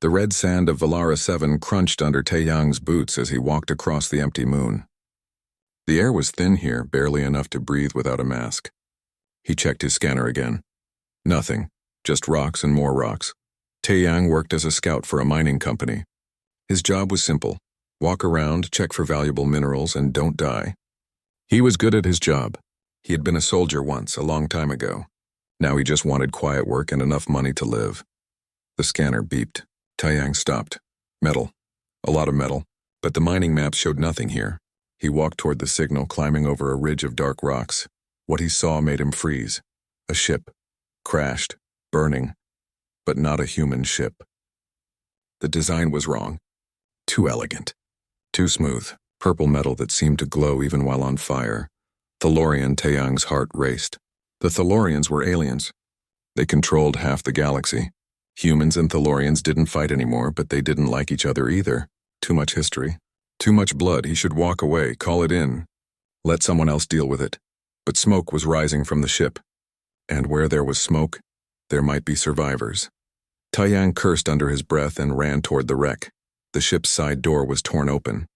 The red sand of Valara 7 crunched under Taeyang's boots as he walked across the empty moon. The air was thin here, barely enough to breathe without a mask. He checked his scanner again. Nothing, just rocks and more rocks. Taeyang worked as a scout for a mining company. His job was simple: walk around, check for valuable minerals, and don't die. He was good at his job. He had been a soldier once, a long time ago. Now he just wanted quiet work and enough money to live. The scanner beeped. Taeyang stopped. Metal. A lot of metal. But the mining maps showed nothing here. He walked toward the signal, climbing over a ridge of dark rocks. What he saw made him freeze. A ship. Crashed. Burning. But not a human ship. The design was wrong. Too elegant. Too smooth. Purple metal that seemed to glow even while on fire. Thalorian. Taeyang's heart raced. The Thalorians were aliens. They controlled half the galaxy. Humans and Thalorians didn't fight anymore, but they didn't like each other either. Too much history. Too much blood. He should walk away, call it in. Let someone else deal with it. But smoke was rising from the ship. And where there was smoke, there might be survivors. Taeyang cursed under his breath and ran toward the wreck. The ship's side door was torn open.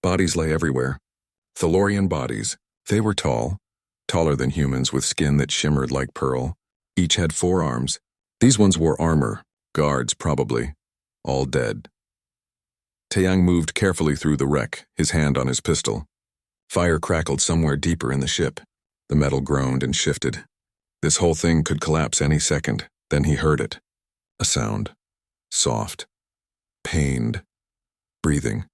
Bodies lay everywhere. Thalorian bodies. They were tall. Taller than humans, with skin that shimmered like pearl. Each had 4 arms. These ones wore armor. Guards, probably. All dead. Taeyang moved carefully through the wreck, his hand on his pistol. Fire crackled somewhere deeper in the ship. The metal groaned and shifted. This whole thing could collapse any second. Then he heard it. A sound. Soft. Pained. Breathing.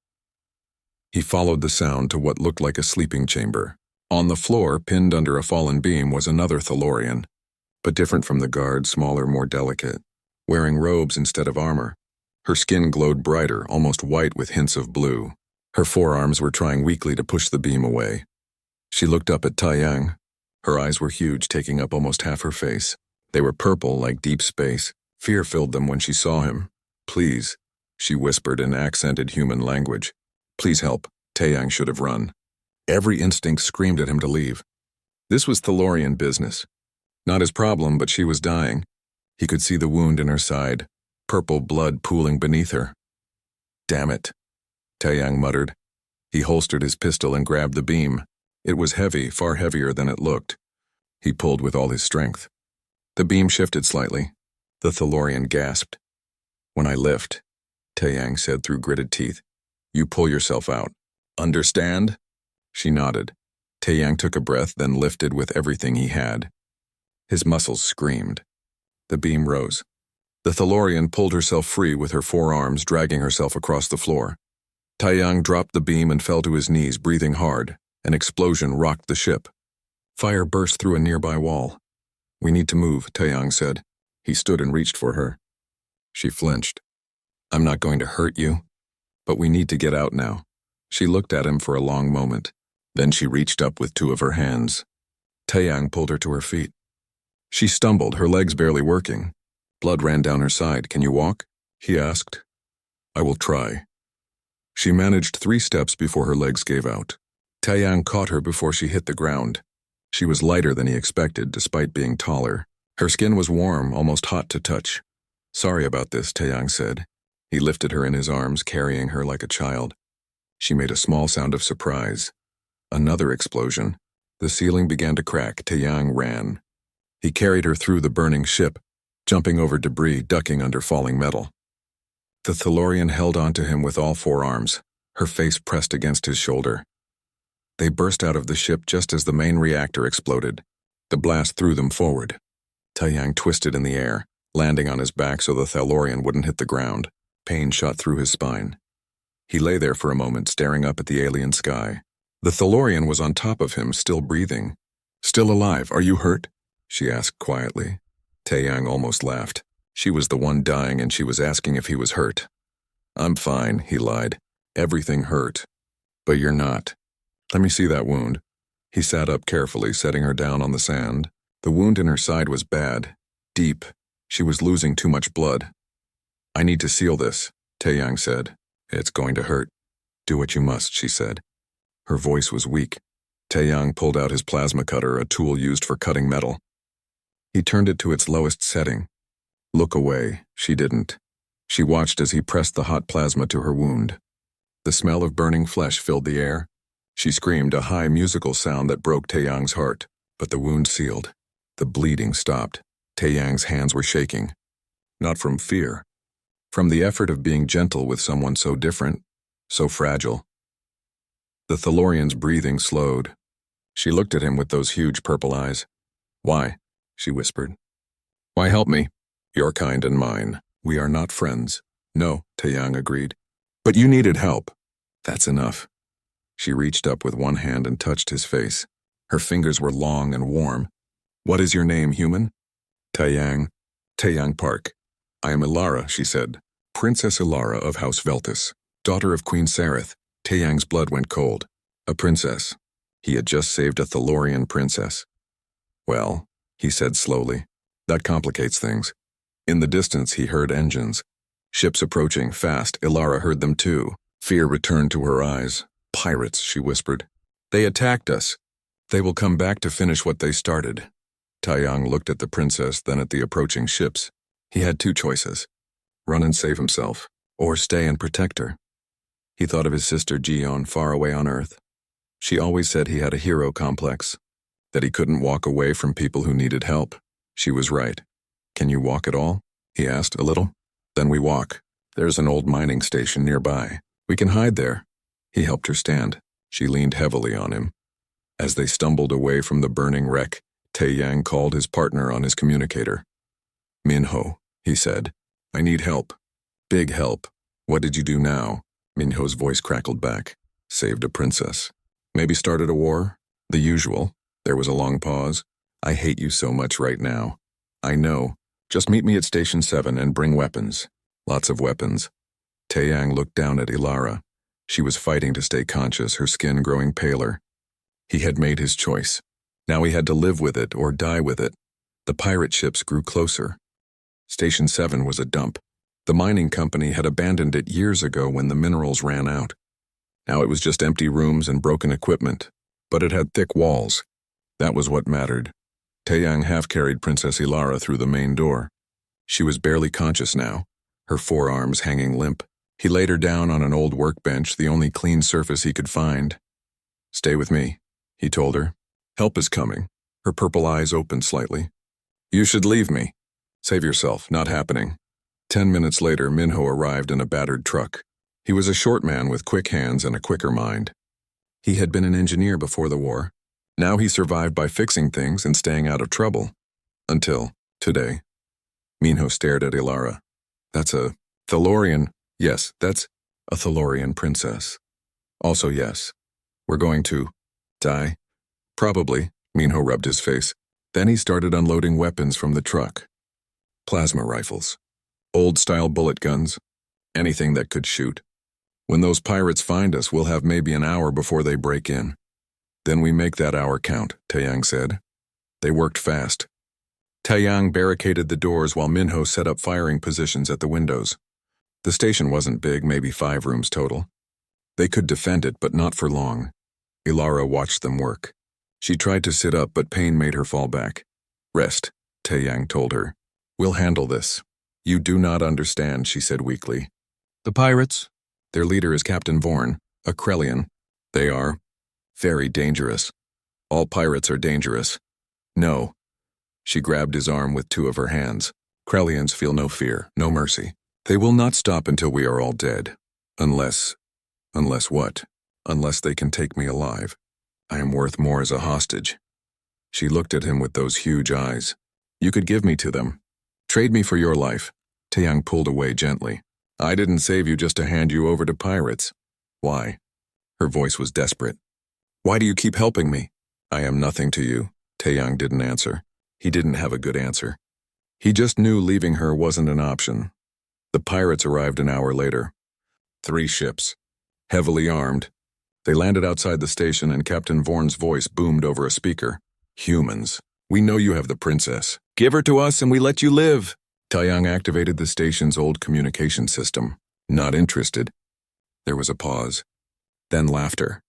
He followed the sound to what looked like a sleeping chamber. On the floor, pinned under a fallen beam, was another Thalorian, but different from the guard, smaller, more delicate, wearing robes instead of armor. Her skin glowed brighter, almost white with hints of blue. Her forearms were trying weakly to push the beam away. She looked up at Taeyang. Her eyes were huge, taking up almost half her face. They were purple, like deep space. Fear filled them when she saw him. "Please," she whispered in accented human language. "Please help." Taeyang should have run. Every instinct screamed at him to leave. This was Thalorian business. Not his problem, but she was dying. He could see the wound in her side, purple blood pooling beneath her. "Damn it," Taeyang muttered. He holstered his pistol and grabbed the beam. It was heavy, far heavier than it looked. He pulled with all his strength. The beam shifted slightly. The Thalorian gasped. "When I lift," Taeyang said through gritted teeth, "you pull yourself out. Understand?" She nodded. Taeyang took a breath, then lifted with everything he had. His muscles screamed. The beam rose. The Thalorian pulled herself free with her 4 arms, dragging herself across the floor. Taeyang dropped the beam and fell to his knees, breathing hard. An explosion rocked the ship. Fire burst through a nearby wall. "We need to move," Taeyang said. He stood and reached for her. She flinched. "I'm not going to hurt you, but we need to get out now." She looked at him for a long moment. Then she reached up with 2 of her hands. Taeyang pulled her to her feet. She stumbled, her legs barely working. Blood ran down her side. "Can you walk?" he asked. "I will try." She managed 3 steps before her legs gave out. Taeyang caught her before she hit the ground. She was lighter than he expected, despite being taller. Her skin was warm, almost hot to touch. "Sorry about this," Taeyang said. He lifted her in his arms, carrying her like a child. She made a small sound of surprise. Another explosion. The ceiling began to crack. Taeyang ran. He carried her through the burning ship, jumping over debris, ducking under falling metal. The Thalorian held onto him with all 4 arms, her face pressed against his shoulder. They burst out of the ship just as the main reactor exploded. The blast threw them forward. Taeyang twisted in the air, landing on his back so the Thalorian wouldn't hit the ground. Pain shot through his spine. He lay there for a moment, staring up at the alien sky. The Thalorian was on top of him, still breathing. "Still alive, are you hurt?" she asked quietly. Taeyang almost laughed. She was the one dying and she was asking if he was hurt. "I'm fine," he lied. "Everything hurt. But you're not. Let me see that wound." He sat up carefully, setting her down on the sand. The wound in her side was bad, deep. She was losing too much blood. "I need to seal this," Taeyang said. "It's going to hurt." "Do what you must," she said. Her voice was weak. Taeyang pulled out his plasma cutter, a tool used for cutting metal. He turned it to its lowest setting. "Look away." She didn't. She watched as he pressed the hot plasma to her wound. The smell of burning flesh filled the air. She screamed a high musical sound that broke Taeyang's heart, but the wound sealed. The bleeding stopped. Taeyang's hands were shaking. Not from fear. From the effort of being gentle with someone so different, so fragile. The Thalorian's breathing slowed. She looked at him with those huge purple eyes. "Why?" she whispered. "Why help me? Your kind and mine. We are not friends." "No," Taeyang agreed. "But you needed help." "That's enough." She reached up with one hand and touched his face. Her fingers were long and warm. "What is your name, human?" "Taeyang Park. I am Ilara," she said. "Princess Ilara of House Veltus, daughter of Queen Sareth." Taeyang's blood went cold. A princess. He had just saved a Thalorian princess. "Well," he said slowly, "that complicates things." In the distance he heard engines. Ships approaching fast. Ilara heard them too. Fear returned to her eyes. "Pirates," she whispered. "They attacked us. They will come back to finish what they started." Taeyang looked at the princess, then at the approaching ships. He had two choices: run and save himself, or stay and protect her. He thought of his sister Jiyeon far away on Earth. She always said he had a hero complex, that he couldn't walk away from people who needed help. She was right. "Can you walk at all?" he asked, a little. "Then we walk. There's an old mining station nearby. We can hide there." He helped her stand. She leaned heavily on him. As they stumbled away from the burning wreck, Taeyang called his partner on his communicator. "Minho," he said. "I need help. Big help. What did you do now?" Minho's voice crackled back. "Saved a princess. Maybe started a war? The usual." There was a long pause. "I hate you so much right now." "I know. Just meet me at Station 7 and bring weapons." "Lots of weapons." Taeyang looked down at Ilara. She was fighting to stay conscious, her skin growing paler. He had made his choice. Now he had to live with it or die with it. The pirate ships grew closer. Station 7 was a dump. The mining company had abandoned it years ago when the minerals ran out. Now it was just empty rooms and broken equipment, but it had thick walls. That was what mattered. Taeyang half-carried Princess Ilara through the main door. She was barely conscious now, her forearms hanging limp. He laid her down on an old workbench, the only clean surface he could find. "Stay with me," he told her. "Help is coming." Her purple eyes opened slightly. "You should leave me." "Save yourself, not happening." 10 minutes later, Minho arrived in a battered truck. He was a short man with quick hands and a quicker mind. He had been an engineer before the war. Now he survived by fixing things and staying out of trouble. Until today. Minho stared at Ilara. "That's a Thalorian." "Yes, that's a Thalorian princess." "Also yes. We're going to die?" "Probably." Minho rubbed his face. Then he started unloading weapons from the truck. Plasma rifles. Old-style bullet guns. Anything that could shoot. "When those pirates find us, we'll have maybe an hour before they break in." "Then we make that hour count," Taeyang said. They worked fast. Taeyang barricaded the doors while Minho set up firing positions at the windows. The station wasn't big, maybe 5 rooms total. They could defend it, but not for long. Ilara watched them work. She tried to sit up, but pain made her fall back. "Rest," Taeyang told her. "We'll handle this." "You do not understand," she said weakly. "The pirates?" "Their leader is Captain Vorn, a Krellian. They are very dangerous. All pirates are dangerous." "No." She grabbed his arm with 2 of her hands. "Krellians feel no fear, no mercy. They will not stop until we are all dead. Unless what? Unless they can take me alive. I am worth more as a hostage." She looked at him with those huge eyes. "You could give me to them. Trade me for your life." Taeyang pulled away gently. "I didn't save you just to hand you over to pirates." "Why?" Her voice was desperate. "Why do you keep helping me?" "I am nothing to you." Taeyang didn't answer. He didn't have a good answer. He just knew leaving her wasn't an option. The pirates arrived an hour later. 3 ships. Heavily armed. They landed outside the station and Captain Vorn's voice boomed over a speaker. "Humans, we know you have the princess. Give her to us and we let you live." Taeyang activated the station's old communication system. "Not interested." There was a pause. Then laughter.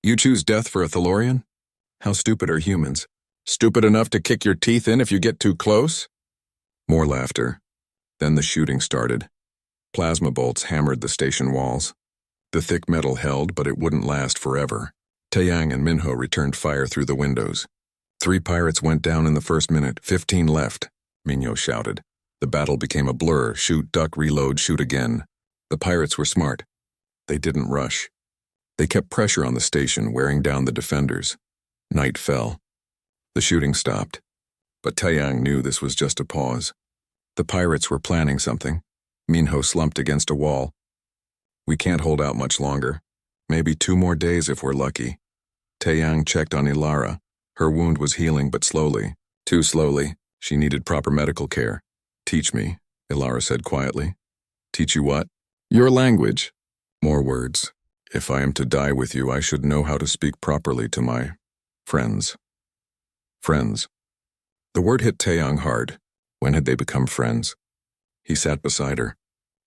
"You choose death for a Thalorian? How stupid are humans? Stupid enough to kick your teeth in if you get too close?" More laughter. Then the shooting started. Plasma bolts hammered the station walls. The thick metal held, but it wouldn't last forever. Taeyang and Minho returned fire through the windows. 3 pirates went down in the first minute, 15 left, Minho shouted. The battle became a blur, shoot, duck, reload, shoot again. The pirates were smart. They didn't rush. They kept pressure on the station, wearing down the defenders. Night fell. The shooting stopped. But Taeyang knew this was just a pause. The pirates were planning something. Minho slumped against a wall. We can't hold out much longer. Maybe 2 more days if we're lucky. Taeyang checked on Ilara. Her wound was healing, but slowly. Too slowly. She needed proper medical care. Teach me, Ilara said quietly. Teach you what? Your language. More words. If I am to die with you, I should know how to speak properly to my friends. Friends. The word hit Taeyang hard. When had they become friends? He sat beside her.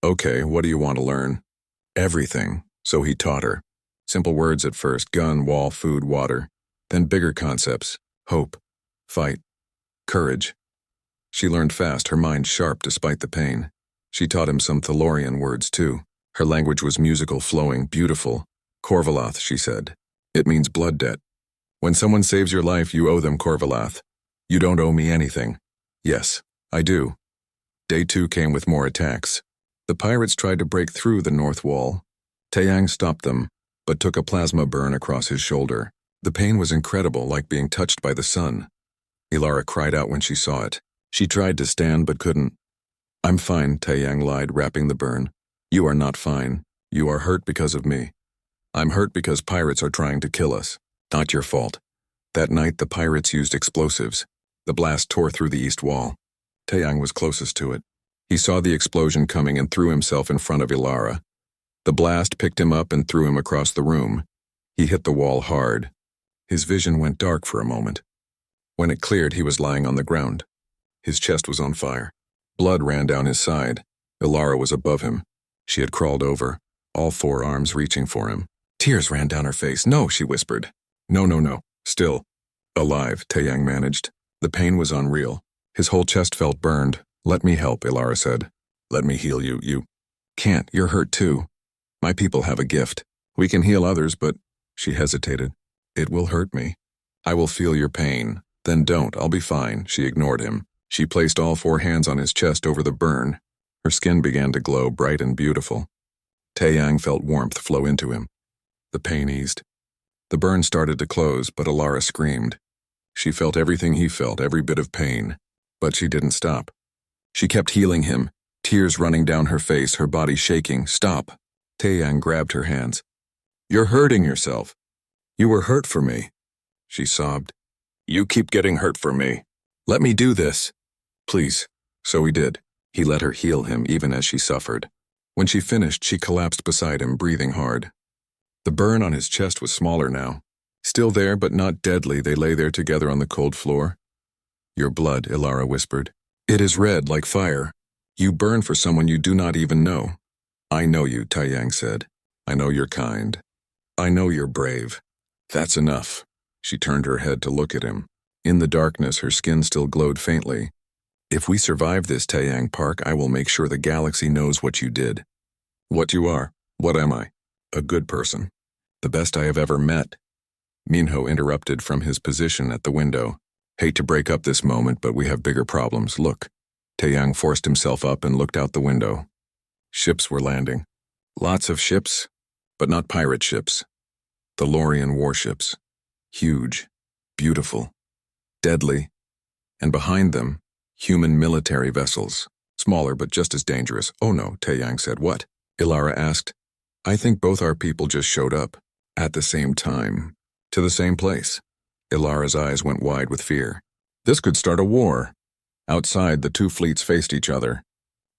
Okay, what do you want to learn? Everything, so he taught her. Simple words at first, gun, wall, food, water. Then bigger concepts, hope, fight, courage. She learned fast, her mind sharp despite the pain. She taught him some Thalorian words too. Her language was musical, flowing, beautiful. Korvalath, she said. It means blood debt. When someone saves your life, you owe them Korvalath. You don't owe me anything. Yes, I do. Day 2 came with more attacks. The pirates tried to break through the north wall. Taeyang stopped them, but took a plasma burn across his shoulder. The pain was incredible, like being touched by the sun. Ilara cried out when she saw it. She tried to stand but couldn't. I'm fine, Taeyang lied, wrapping the burn. You are not fine. You are hurt because of me. I'm hurt because pirates are trying to kill us. Not your fault. That night the pirates used explosives. The blast tore through the east wall. Taeyang was closest to it. He saw the explosion coming and threw himself in front of Ilara. The blast picked him up and threw him across the room. He hit the wall hard. His vision went dark for a moment. When it cleared, he was lying on the ground. His chest was on fire. Blood ran down his side. Ilara was above him. She had crawled over, all 4 arms reaching for him. Tears ran down her face. No, she whispered. No. Still. Alive, Taeyang managed. The pain was unreal. His whole chest felt burned. Let me help, Ilara said. Let me heal you. You can't. You're hurt too. My people have a gift. We can heal others, but... She hesitated. It will hurt me. I will feel your pain. Then don't. I'll be fine. She ignored him. She placed all 4 hands on his chest over the burn. Her skin began to glow, bright and beautiful. Taeyang felt warmth flow into him. The pain eased. The burn started to close, but Ilara screamed. She felt everything he felt, every bit of pain. But she didn't stop. She kept healing him, tears running down her face, her body shaking. Stop. Taeyang grabbed her hands. You're hurting yourself. You were hurt for me. She sobbed. You keep getting hurt for me. Let me do this. Please. So he did. He let her heal him even as she suffered. When she finished, she collapsed beside him, breathing hard. The burn on his chest was smaller now. Still there, but not deadly, they lay there together on the cold floor. Your blood, Ilara whispered. It is red like fire. You burn for someone you do not even know. I know you, Taeyang said. I know you're kind. I know you're brave. That's enough. She turned her head to look at him. In the darkness, her skin still glowed faintly. If we survive this, Taeyang Park, I will make sure the galaxy knows what you did. What you are. What am I? A good person. The best I have ever met. Minho interrupted from his position at the window. Hate to break up this moment, but we have bigger problems. Look. Taeyang forced himself up and looked out the window. Ships were landing. Lots of ships, but not pirate ships. Thalorian warships. Huge, beautiful, deadly, and behind them, human military vessels. Smaller, but just as dangerous. Oh no, Taeyang said. What? Ilara asked. I think both our people just showed up. At the same time. To the same place. Ilara's eyes went wide with fear. This could start a war. Outside, the 2 fleets faced each other.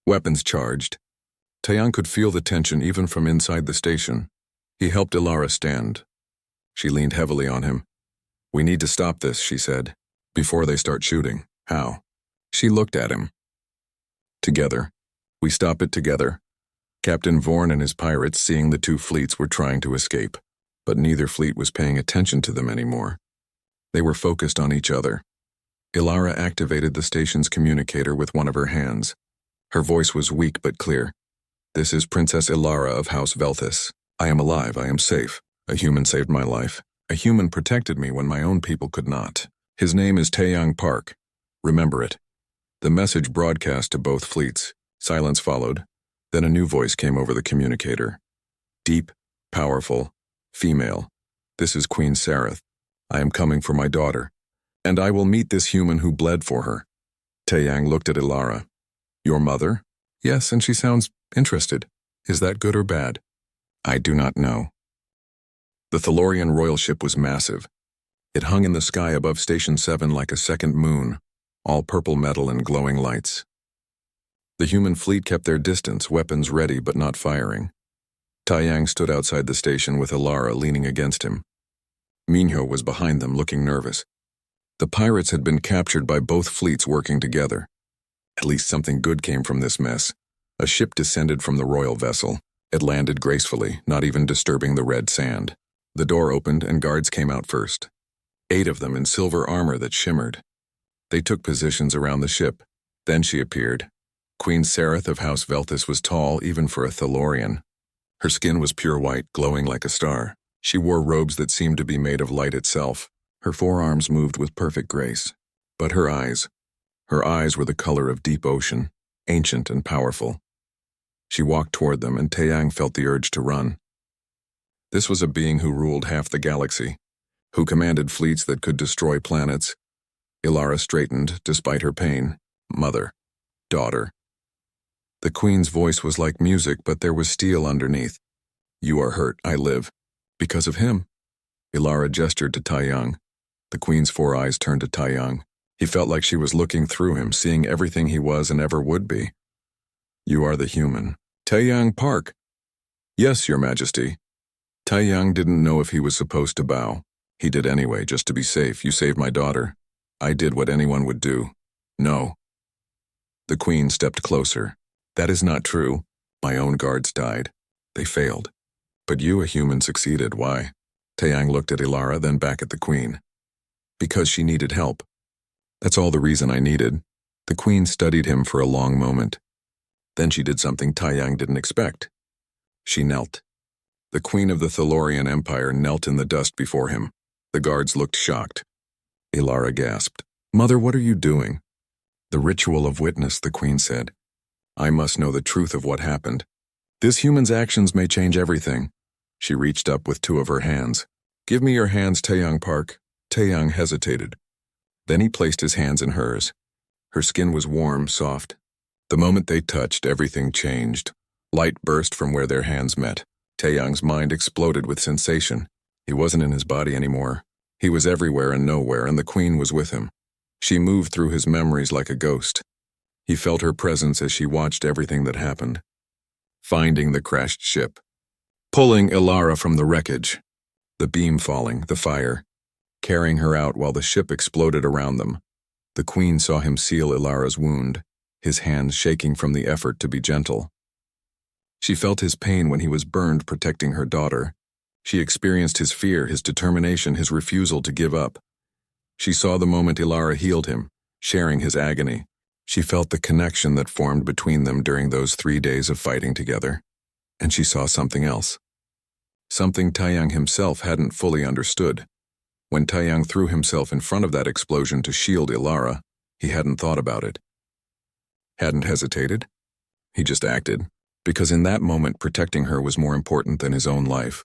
Weapons charged. Taeyang could feel the tension even from inside the station. He helped Ilara stand. She leaned heavily on him. We need to stop this, she said, before they start shooting. How? She looked at him. Together. We stop it together. Captain Vorn and his pirates, seeing the 2 fleets, were trying to escape, but neither fleet was paying attention to them anymore. They were focused on each other. Ilara activated the station's communicator with one of her hands. Her voice was weak but clear. This is Princess Ilara of House Velthus. I am alive, I am safe. A human saved my life. A human protected me when my own people could not. His name is Taeyang Park. Remember it. The message broadcast to both fleets. Silence followed. Then a new voice came over the communicator. Deep, powerful, female. This is Queen Sareth. I am coming for my daughter. And I will meet this human who bled for her. Taeyang looked at Ilara. Your mother? Yes, and she sounds interested. Is that good or bad? I do not know. The Thalorian royal ship was massive. It hung in the sky above Station 7 like a second moon, all purple metal and glowing lights. The human fleet kept their distance, weapons ready but not firing. Taeyang stood outside the station with Ilara leaning against him. Minho was behind them, looking nervous. The pirates had been captured by both fleets working together. At least something good came from this mess. A ship descended from the royal vessel. It landed gracefully, not even disturbing the red sand. The door opened and guards came out first. 8 of them in silver armor that shimmered. They took positions around the ship. Then she appeared. Queen Sareth of House Velthus was tall even for a Thalorian. Her skin was pure white, glowing like a star. She wore robes that seemed to be made of light itself. Her forearms moved with perfect grace. But her eyes were the color of deep ocean, ancient and powerful. She walked toward them, and Taeyang felt the urge to run. This was a being who ruled half the galaxy, who commanded fleets that could destroy planets. Ilara straightened, despite her pain. Mother. Daughter. The queen's voice was like music, but there was steel underneath. You are hurt, I live. Because of him. Ilara gestured to Taeyang. The queen's 4 eyes turned to Taeyang. He felt like she was looking through him, seeing everything he was and ever would be. You are the human. Taeyang Park. Yes, Your Majesty. Taeyang didn't know if he was supposed to bow. He did anyway, just to be safe. You saved my daughter. I did what anyone would do. No. The queen stepped closer. That is not true. My own guards died. They failed. But you, a human, succeeded. Why? Taeyang looked at Ilara, then back at the queen. Because she needed help. That's all the reason I needed. The queen studied him for a long moment. Then she did something Taeyang didn't expect. She knelt. The queen of the Thalorian Empire knelt in the dust before him. The guards looked shocked. Ilara gasped. Mother, what are you doing? The ritual of witness, the queen said. I must know the truth of what happened. This human's actions may change everything. She reached up with 2 of her hands. Give me your hands, Taeyang Park. Taeyang hesitated. Then he placed his hands in hers. Her skin was warm, soft. The moment they touched, everything changed. Light burst from where their hands met. Taeyang's mind exploded with sensation. He wasn't in his body anymore. He was everywhere and nowhere, and the queen was with him. She moved through his memories like a ghost. He felt her presence as she watched everything that happened. Finding the crashed ship. Pulling Ilara from the wreckage. The beam falling, the fire. Carrying her out while the ship exploded around them. The queen saw him seal Ilara's wound, his hands shaking from the effort to be gentle. She felt his pain when he was burned protecting her daughter. She experienced his fear, his determination, his refusal to give up. She saw the moment Ilara healed him, sharing his agony. She felt the connection that formed between them during those 3 days of fighting together. And she saw something else. Something Taeyang himself hadn't fully understood. When Taeyang threw himself in front of that explosion to shield Ilara, he hadn't thought about it. Hadn't hesitated. He just acted, because in that moment protecting her was more important than his own life.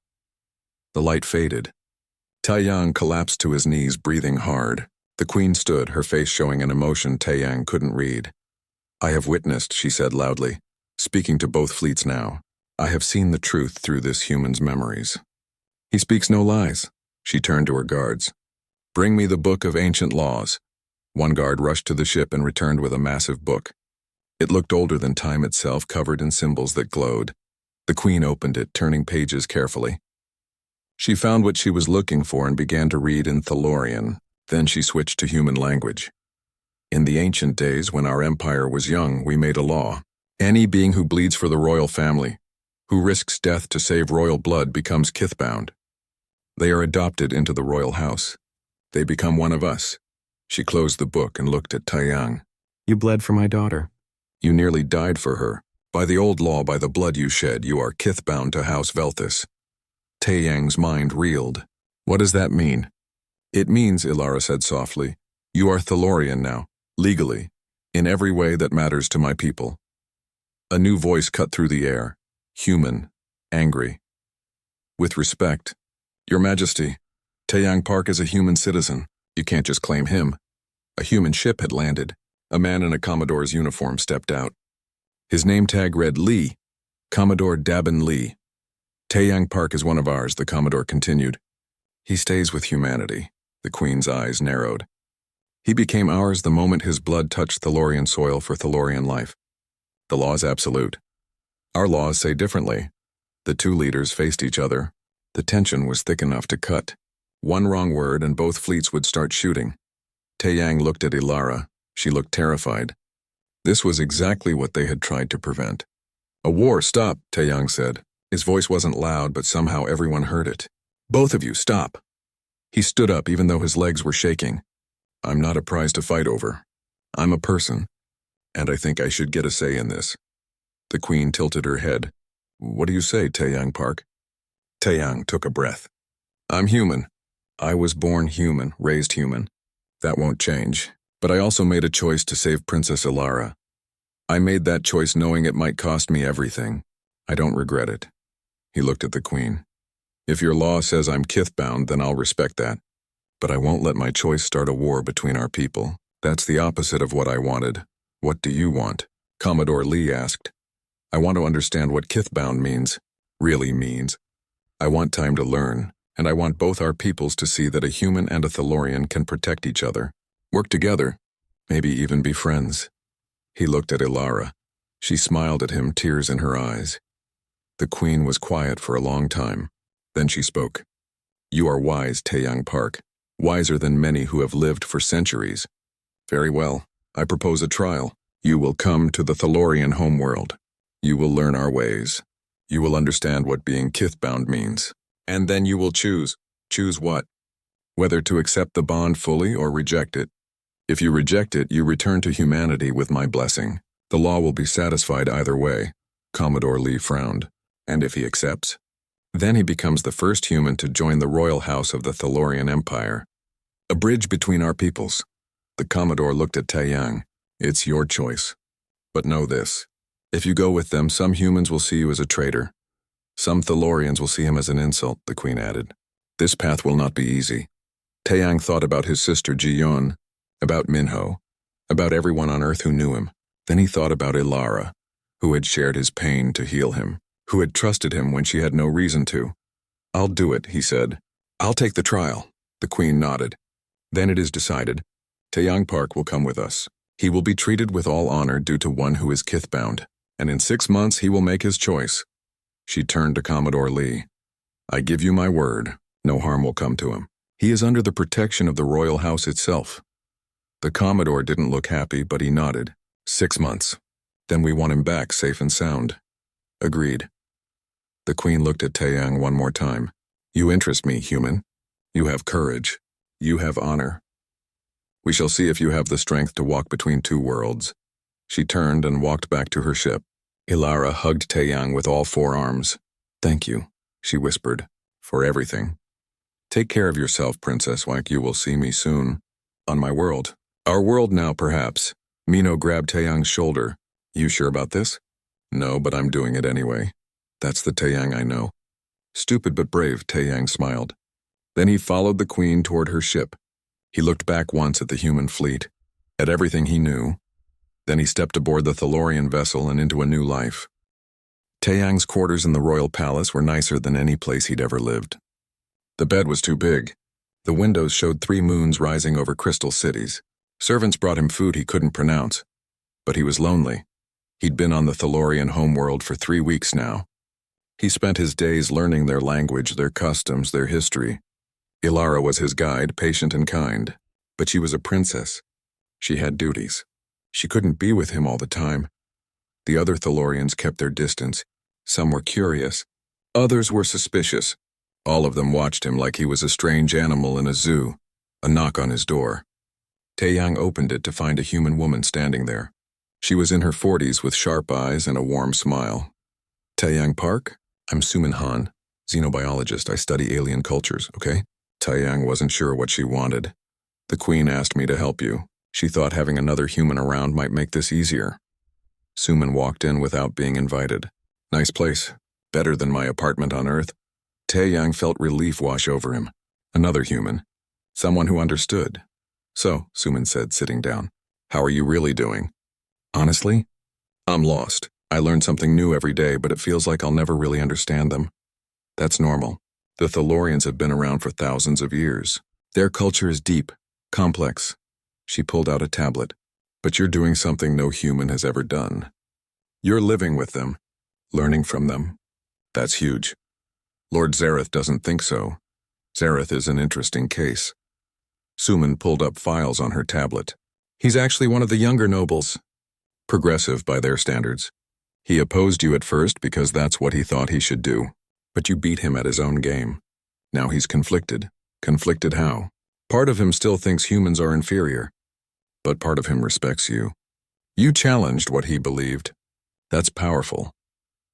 The light faded. Taeyang collapsed to his knees, breathing hard. The queen stood, her face showing an emotion Taeyang couldn't read. I have witnessed, she said loudly, speaking to both fleets now. I have seen the truth through this human's memories. He speaks no lies. She turned to her guards. Bring me the book of ancient laws. One guard rushed to the ship and returned with a massive book. It looked older than time itself, covered in symbols that glowed. The queen opened it, turning pages carefully. She found what she was looking for and began to read in Thalorian. Then she switched to human language. In the ancient days, when our empire was young, we made a law. Any being who bleeds for the royal family, who risks death to save royal blood, becomes kithbound. They are adopted into the royal house. They become one of us. She closed the book and looked at Taeyang. You bled for my daughter. You nearly died for her. By the old law, by the blood you shed, you are kith-bound to House Velthus. Taeyang's mind reeled. What does that mean? It means, Ilara said softly, you are Thalorian now, legally, in every way that matters to my people. A new voice cut through the air, human, angry. With respect, Your Majesty, Taeyang Park is a human citizen. You can't just claim him. A human ship had landed. A man in a Commodore's uniform stepped out. His name tag read Lee, Commodore Dabin Lee. Taeyang Park is one of ours, the Commodore continued. He stays with humanity. The Queen's eyes narrowed. He became ours the moment his blood touched Thalorian soil for Thalorian life. The law is absolute. Our laws say differently. The two leaders faced each other. The tension was thick enough to cut. One wrong word and both fleets would start shooting. Taeyang looked at Ilara. She looked terrified. This was exactly what they had tried to prevent. A war, stop, Taeyang said. His voice wasn't loud, but somehow everyone heard it. Both of you, stop. He stood up even though his legs were shaking. I'm not a prize to fight over. I'm a person, and I think I should get a say in this. The Queen tilted her head. What do you say, Taeyang Park? Taeyang took a breath. I'm human. I was born human, raised human. That won't change. But I also made a choice to save Princess Ilara. I made that choice knowing it might cost me everything. I don't regret it. He looked at the Queen. If your law says I'm kith-bound, then I'll respect that. But I won't let my choice start a war between our people. That's the opposite of what I wanted. What do you want? Commodore Lee asked. I want to understand what kith-bound means, really means. I want time to learn, and I want both our peoples to see that a human and a Thalorian can protect each other, work together, maybe even be friends. He looked at Ilara. She smiled at him, tears in her eyes. The Queen was quiet for a long time. Then she spoke. You are wise, Taeyang Park, wiser than many who have lived for centuries. Very well, I propose a trial. You will come to the Thalorian homeworld. You will learn our ways. You will understand what being kith-bound means. And then you will choose. Choose what? Whether to accept the bond fully or reject it. If you reject it, you return to humanity with my blessing. The law will be satisfied either way. Commodore Lee frowned. And if he accepts? Then he becomes the first human to join the royal house of the Thalorian Empire. A bridge between our peoples. The Commodore looked at Taeyang. It's your choice. But know this. If you go with them, some humans will see you as a traitor. Some Thalorians will see him as an insult, the Queen added. This path will not be easy. Taeyang thought about his sister Ji-yeon, about Minho, about everyone on Earth who knew him. Then he thought about Ilara, who had shared his pain to heal him, who had trusted him when she had no reason to. I'll do it, he said. I'll take the trial. The Queen nodded. Then it is decided. Taeyang Park will come with us. He will be treated with all honor due to one who is kith-bound, and in 6 months he will make his choice. She turned to Commodore Lee. I give you my word, no harm will come to him. He is under the protection of the royal house itself. The Commodore didn't look happy, but he nodded. 6 months. Then we want him back safe and sound. Agreed. The Queen looked at Taeyang one more time. You interest me, human. You have courage. You have honor. We shall see if you have the strength to walk between two worlds. She turned and walked back to her ship. Ilara hugged Taeyang with all 4 arms. Thank you, she whispered, for everything. Take care of yourself, Princess, like you will see me soon. On my world. Our world now, perhaps. Minho grabbed Taeyang's shoulder. You sure about this? No, but I'm doing it anyway. That's the Taeyang I know. Stupid but brave, Taeyang smiled. Then he followed the Queen toward her ship. He looked back once at the human fleet, at everything he knew. Then he stepped aboard the Thalorian vessel and into a new life. Taeyang's quarters in the royal palace were nicer than any place he'd ever lived. The bed was too big. The windows showed 3 moons rising over crystal cities. Servants brought him food he couldn't pronounce. But he was lonely. He'd been on the Thalorian homeworld for 3 weeks now. He spent his days learning their language, their customs, their history. Ilara was his guide, patient and kind. But she was a princess. She had duties. She couldn't be with him all the time. The other Thalorians kept their distance. Some were curious. Others were suspicious. All of them watched him like he was a strange animal in a zoo. A knock on his door. Taeyang opened it to find a human woman standing there. She was in her 40s with sharp eyes and a warm smile. Taeyang Park? I'm Sumin Han, xenobiologist. I study alien cultures, okay? Taeyang wasn't sure what she wanted. The Queen asked me to help you. She thought having another human around might make this easier. Sumin walked in without being invited. Nice place. Better than my apartment on Earth. Taeyang felt relief wash over him. Another human. Someone who understood. So, Sumin said, sitting down. How are you really doing? Honestly? I'm lost. I learn something new every day, but it feels like I'll never really understand them. That's normal. The Thalorians have been around for thousands of years. Their culture is deep, complex. She pulled out a tablet. But you're doing something no human has ever done. You're living with them, learning from them. That's huge. Lord Zareth doesn't think so. Zareth is an interesting case. Sumin pulled up files on her tablet. He's actually one of the younger nobles. Progressive by their standards. He opposed you at first because that's what he thought he should do. But you beat him at his own game. Now he's conflicted. Conflicted how? Part of him still thinks humans are inferior. But part of him respects you. You challenged what he believed. That's powerful.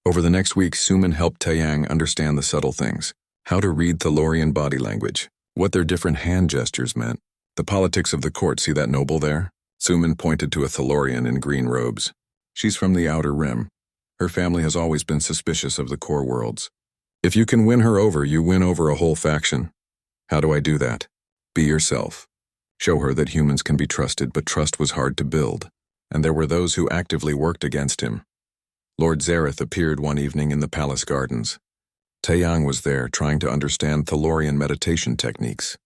Over the next week, Sumin helped Taeyang understand the subtle things. How to read Thalorian body language. What their different hand gestures meant. The politics of the court, see that noble there? Sumin pointed to a Thalorian in green robes. She's from the Outer Rim. Her family has always been suspicious of the core worlds. If you can win her over, you win over a whole faction. How do I do that? Be yourself. Show her that humans can be trusted, but trust was hard to build, and there were those who actively worked against him. Lord Zareth appeared one evening in the palace gardens. Taeyang was there, trying to understand Thalorian meditation techniques.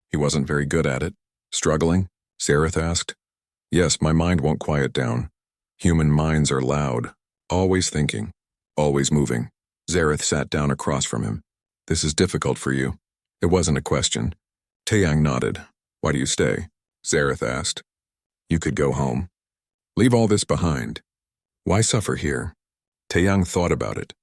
He wasn't very good at it. Struggling? Zareth asked. Yes, my mind won't quiet down. Human minds are loud, always thinking, always moving. Zareth sat down across from him. This is difficult for you. It wasn't a question. Taeyang nodded. Why do you stay? Zareth asked. You could go home. Leave all this behind. Why suffer here? Taeyang thought about it.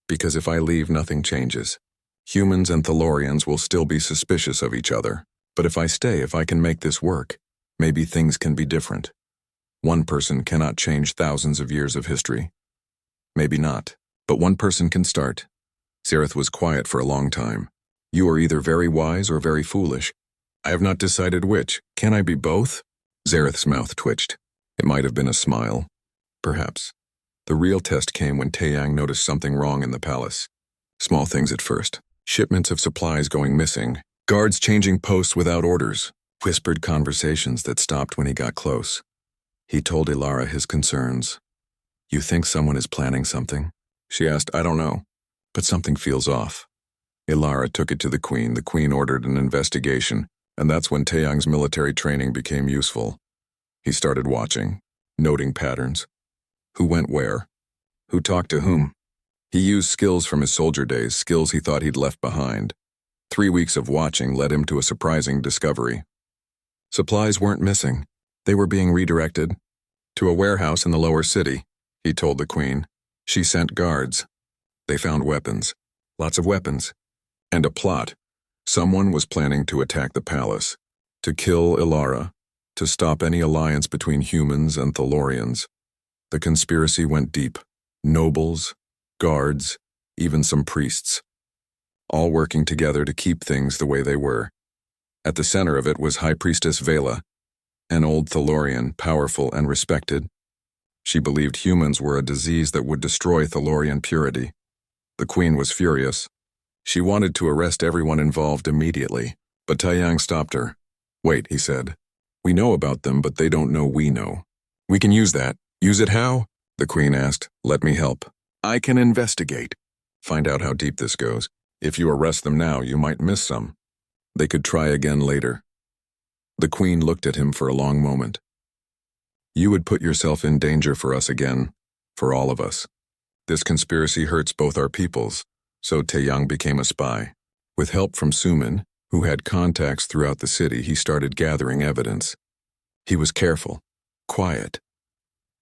Because if I leave, nothing changes. Humans and Thalorians will still be suspicious of each other. But if I stay, if I can make this work, maybe things can be different. One person cannot change thousands of years of history. Maybe not, but one person can start. Zareth was quiet for a long time. You are either very wise or very foolish. I have not decided which. Can I be both? Zareth's mouth twitched. It might have been a smile. Perhaps. The real test came when Taeyang noticed something wrong in the palace. Small things at first. Shipments of supplies going missing. Guards changing posts without orders. Whispered conversations that stopped when he got close. He told Ilara his concerns. You think someone is planning something? She asked. I don't know. But something feels off. Ilara took it to the Queen. The Queen ordered an investigation, and that's when Taeyang's military training became useful. He started watching, noting patterns. Who went where? Who talked to whom? He used skills from his soldier days, skills he thought he'd left behind. 3 weeks of watching led him to a surprising discovery. Supplies weren't missing. They were being redirected to a warehouse in the lower city, he told the Queen. She sent guards. They found weapons. Lots of weapons. And a plot. Someone was planning to attack the palace, to kill Ilara, to stop any alliance between humans and Thalorians. The conspiracy went deep. Nobles, guards, even some priests. All working together to keep things the way they were. At the center of it was High Priestess Vela, an old Thalorian, powerful and respected. She believed humans were a disease that would destroy Thalorian purity. The Queen was furious. She wanted to arrest everyone involved immediately, but Taeyang stopped her. Wait, he said. We know about them, but they don't know we know. We can use that. Use it how? The Queen asked. Let me help. I can investigate. Find out how deep this goes. If you arrest them now, you might miss some. They could try again later. The Queen looked at him for a long moment. You would put yourself in danger for us again, for all of us. This conspiracy hurts both our peoples, so Taeyang became a spy. With help from Sumin, who had contacts throughout the city, he started gathering evidence. He was careful, quiet.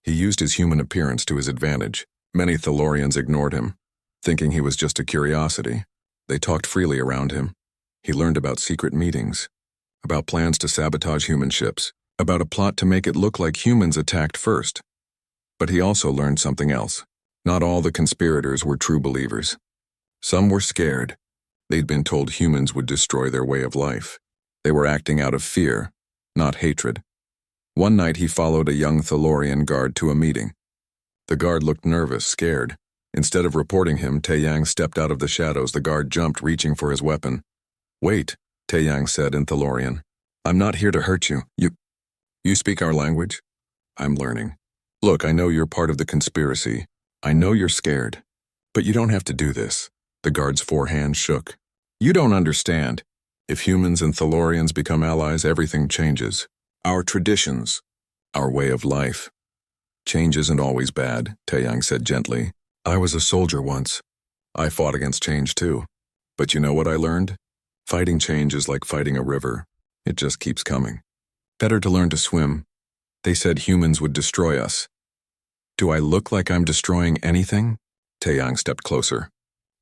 He used his human appearance to his advantage. Many Thalorians ignored him, thinking he was just a curiosity. They talked freely around him. He learned about secret meetings, about plans to sabotage human ships, about a plot to make it look like humans attacked first. But he also learned something else. Not all the conspirators were true believers. Some were scared. They'd been told humans would destroy their way of life. They were acting out of fear, not hatred. One night he followed a young Thalorian guard to a meeting. The guard looked nervous, scared. Instead of reporting him, Taeyang stepped out of the shadows. The guard jumped, reaching for his weapon. "Wait," Taeyang said in Thalorian. "I'm not here to hurt you. You speak our language?" "I'm learning. Look, I know you're part of the conspiracy. I know you're scared. But you don't have to do this." The guard's four hands shook. "You don't understand. If humans and Thalorians become allies, everything changes. Our traditions, our way of life. Change isn't always bad," Taeyang said gently. "I was a soldier once. I fought against change too. But you know what I learned? Fighting change is like fighting a river. It just keeps coming. Better to learn to swim. They said humans would destroy us. Do I look like I'm destroying anything?" Taeyang stepped closer.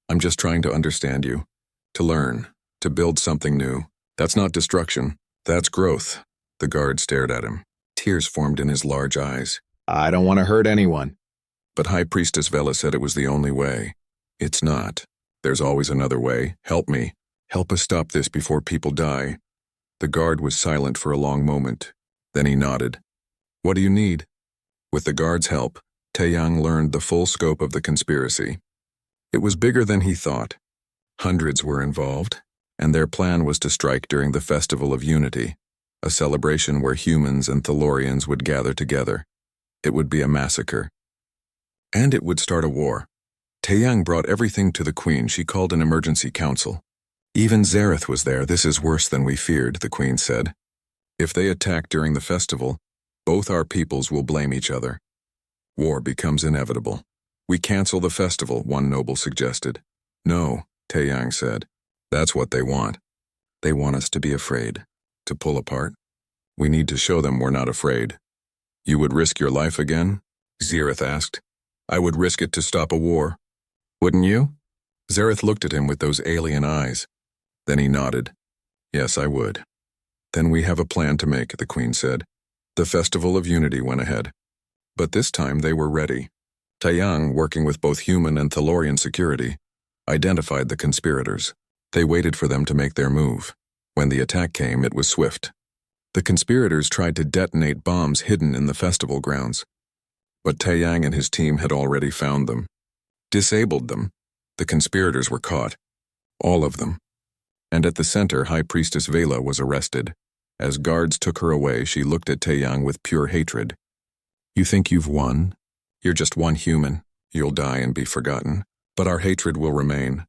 "I'm just trying to understand you. To learn. To build something new. That's not destruction. That's growth." The guard stared at him. Tears formed in his large eyes. "I don't want to hurt anyone." But High Priestess Vela said it was the only way. "It's not. There's always another way. Help me. Help us stop this before people die." The guard was silent for a long moment. Then he nodded. "What do you need?" With the guard's help, Taeyang learned the full scope of the conspiracy. It was bigger than he thought. Hundreds were involved, and their plan was to strike during the Festival of Unity, a celebration where humans and Thalorians would gather together. It would be a massacre. And it would start a war. Taeyang brought everything to the Queen. She called an emergency council. "Even Zareth was there. This is worse than we feared," the Queen said. "If they attack during the festival, both our peoples will blame each other. War becomes inevitable. We cancel the festival," one noble suggested. "No," Taeyang said. "That's what they want. They want us to be afraid, to pull apart. We need to show them we're not afraid." "You would risk your life again?" Zareth asked. "I would risk it to stop a war." "Wouldn't you?" Zareth looked at him with those alien eyes. Then he nodded. "Yes, I would." "Then we have a plan to make," the Queen said. The Festival of Unity went ahead. But this time they were ready. Taeyang, working with both human and Thalorian security, identified the conspirators. They waited for them to make their move. When the attack came, it was swift. The conspirators tried to detonate bombs hidden in the festival grounds. But Taeyang and his team had already found them. Disabled them. The conspirators were caught. All of them. And at the center, High Priestess Vela was arrested. As guards took her away, she looked at Taeyang with pure hatred. "You think you've won? You're just one human. You'll die and be forgotten. But our hatred will remain."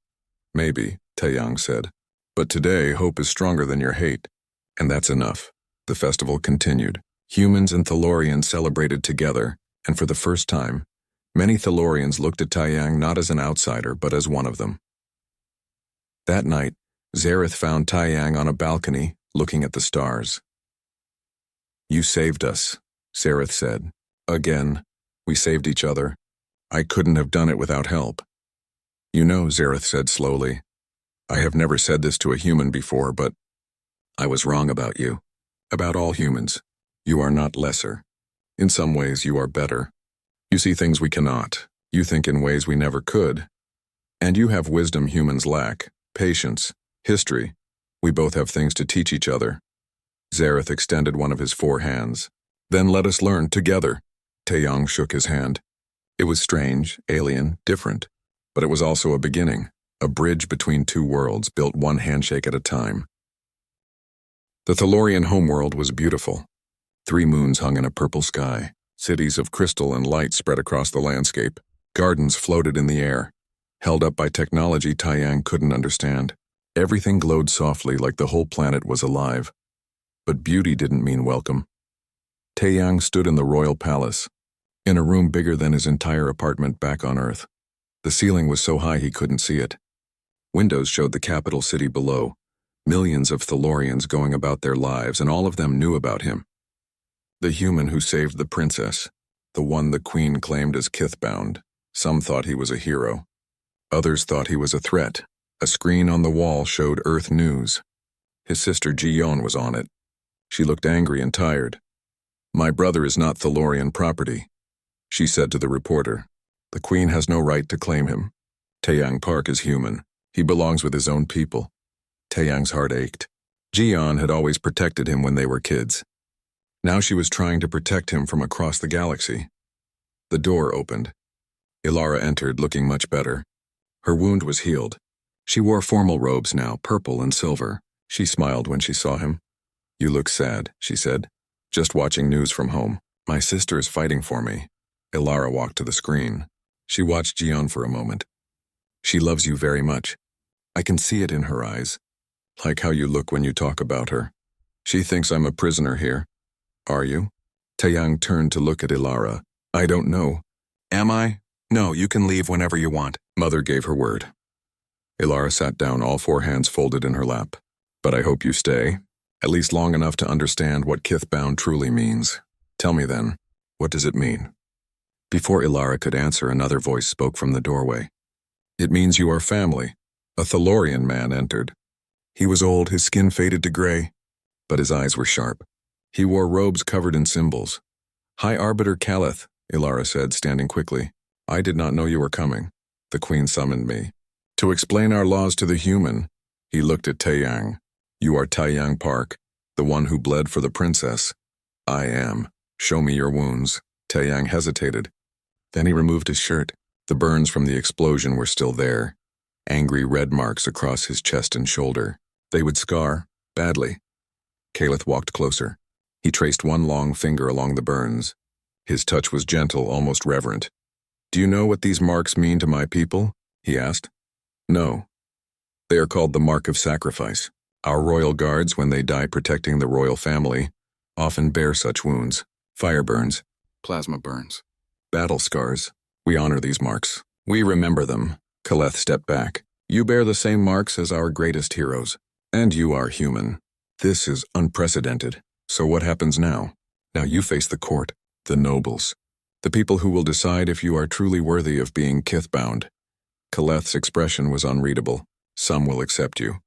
"Maybe," Taeyang said. "But today, hope is stronger than your hate. And that's enough." The festival continued. Humans and Thalorians celebrated together, and for the first time, many Thalorians looked at Taeyang not as an outsider, but as one of them. That night, Zareth found Taeyang on a balcony, looking at the stars. "You saved us," Zareth said. "Again, we saved each other. I couldn't have done it without help." "You know," Zareth said slowly, "I have never said this to a human before, but I was wrong about you. About all humans. You are not lesser. In some ways, you are better. You see things we cannot. You think in ways we never could. And you have wisdom humans lack, patience, history. We both have things to teach each other." Zareth extended one of his four hands. "Then let us learn together." Taeyang shook his hand. It was strange, alien, different. But it was also a beginning, a bridge between two worlds, built one handshake at a time. The Thalorian homeworld was beautiful. 3 moons hung in a purple sky. Cities of crystal and light spread across the landscape. Gardens floated in the air. Held up by technology Taeyang couldn't understand. Everything glowed softly like the whole planet was alive. But beauty didn't mean welcome. Taeyang stood in the royal palace, in a room bigger than his entire apartment back on Earth. The ceiling was so high he couldn't see it. Windows showed the capital city below, millions of Thalorians going about their lives, and all of them knew about him. The human who saved the princess, the one the Queen claimed as kith-bound. Some thought he was a hero. Others thought he was a threat. A screen on the wall showed Earth news. His sister Ji-Yeon was on it. She looked angry and tired. "My brother is not Thalorian property." she said to the reporter. The Queen has no right to claim him. Taeyang Park is human. He belongs with his own people. Taeyang's heart ached. Jian had always protected him when they were kids. Now she was trying to protect him from across the galaxy. The door opened. Ilara entered, looking much better. Her wound was healed. She wore formal robes now, purple and silver. She smiled when she saw him. "You look sad," she said. "Just watching news from home. My sister is fighting for me." Ilara walked to the screen. She watched Jian for a moment. "She loves you very much. I can see it in her eyes. Like how you look when you talk about her. She thinks I'm a prisoner here. Are you?" Taeyang turned to look at Ilara. "I don't know. Am I? No, you can leave whenever you want." Mother gave her word. Ilara sat down, all four hands folded in her lap. "But I hope you stay, at least long enough to understand what kithbound truly means. Tell me then, what does it mean?" Before Ilara could answer, another voice spoke from the doorway. "It means you are family." A Thalorian man entered. He was old, his skin faded to gray, but his eyes were sharp. He wore robes covered in symbols. "High Arbiter Caleth," Ilara said, standing quickly. "I did not know you were coming. The Queen summoned me. To explain our laws to the human." He looked at Taeyang. "You are Taeyang Park, the one who bled for the princess." "I am. Show me your wounds." Taeyang hesitated. Then he removed his shirt. The burns from the explosion were still there. Angry red marks across his chest and shoulder. They would scar, badly. Caleth walked closer. He traced one long finger along the burns. His touch was gentle, almost reverent. "Do you know what these marks mean to my people?" he asked. "No. They are called the Mark of Sacrifice. Our royal guards, when they die protecting the royal family, often bear such wounds. Fire burns, plasma burns, battle scars. We honor these marks. We remember them." Caleth stepped back. "You bear the same marks as our greatest heroes. And you are human. This is unprecedented. So what happens now? Now you face the court, the nobles, the people who will decide if you are truly worthy of being kithbound." Caleth's expression was unreadable. "Some will accept you.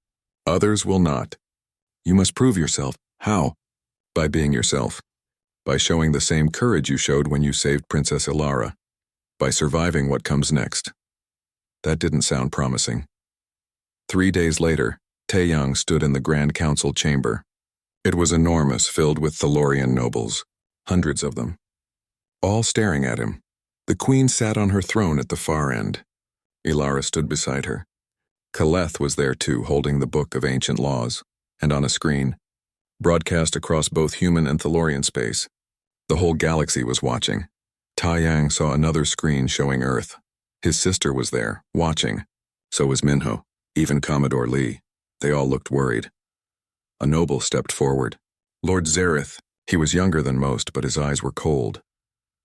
Others will not. You must prove yourself." "How?" "By being yourself. By showing the same courage you showed when you saved Princess Ilara. By surviving what comes next." That didn't sound promising. 3 days later, Taeyang stood in the Grand Council chamber. It was enormous, filled with Thalorian nobles, hundreds of them, all staring at him. The Queen sat on her throne at the far end. Ilara stood beside her. Caleth was there too, holding the Book of Ancient Laws, and on a screen, broadcast across both human and Thalorian space. The whole galaxy was watching. Taeyang saw another screen showing Earth. His sister was there, watching. So was Minho, even Commodore Lee. They all looked worried. A noble stepped forward. "Lord Zareth." He was younger than most, but his eyes were cold.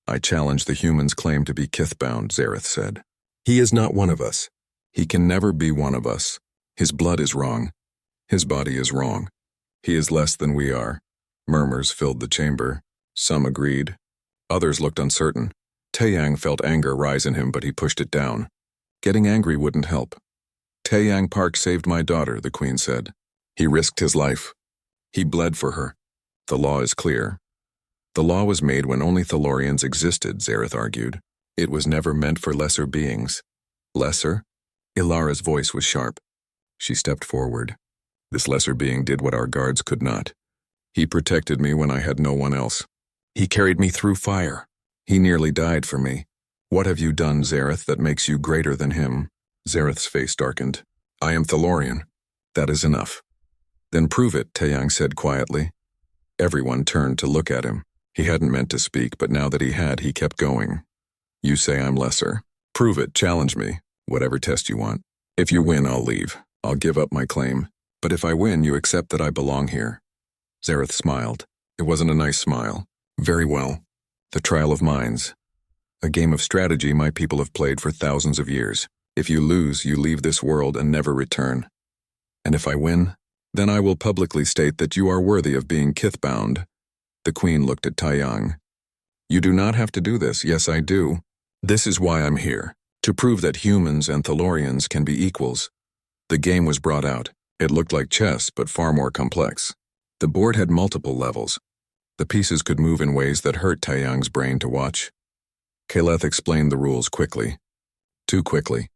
"I challenge the human's claim to be kithbound," Zareth said. "He is not one of us. He can never be one of us. His blood is wrong. His body is wrong. He is less than we are." Murmurs filled the chamber. Some agreed. Others looked uncertain. Taeyang felt anger rise in him, but he pushed it down. Getting angry wouldn't help. "Taeyang Park saved my daughter," the Queen said. "He risked his life. He bled for her. The law is clear." "The law was made when only Thalorians existed," Zareth argued. "It was never meant for lesser beings." "Lesser?" Ilara's voice was sharp. She stepped forward. "This lesser being did what our guards could not. He protected me when I had no one else. He carried me through fire. He nearly died for me. What have you done, Zareth, that makes you greater than him?" Zareth's face darkened. "I am Thalorian. That is enough." "Then prove it," Taeyang said quietly. Everyone turned to look at him. He hadn't meant to speak, but now that he had, he kept going. "You say I'm lesser. Prove it, challenge me, whatever test you want. If you win, I'll leave. I'll give up my claim. But if I win, you accept that I belong here." Zareth smiled. It wasn't a nice smile. "Very well. The trial of minds. A game of strategy my people have played for thousands of years. If you lose, you leave this world and never return. And if I win, then I will publicly state that you are worthy of being kithbound." The Queen looked at Taeyang. "You do not have to do this." "Yes, I do. This is why I'm here, to prove that humans and Thalorians can be equals." The game was brought out. It looked like chess, but far more complex. The board had multiple levels. The pieces could move in ways that hurt Taeyang's brain to watch. Kaleth explained the rules quickly. Too quickly.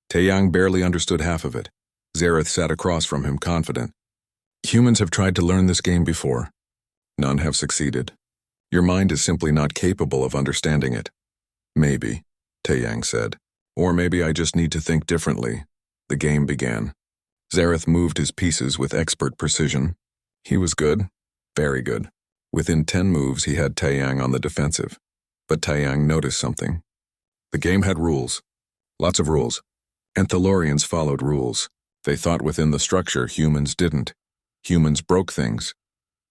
Taeyang barely understood half of it. Zareth sat across from him, confident. Humans have tried to learn this game before. None have succeeded. Your mind is simply not capable of understanding it. Maybe, Taeyang said. Or maybe I just need to think differently. The game began. Zareth moved his pieces with expert precision. He was good, very good. Within 10 moves, he had Taeyang on the defensive. But Taeyang noticed something. The game had rules. Lots of rules. And Thalorians followed rules. They thought within the structure, humans didn't. Humans broke things.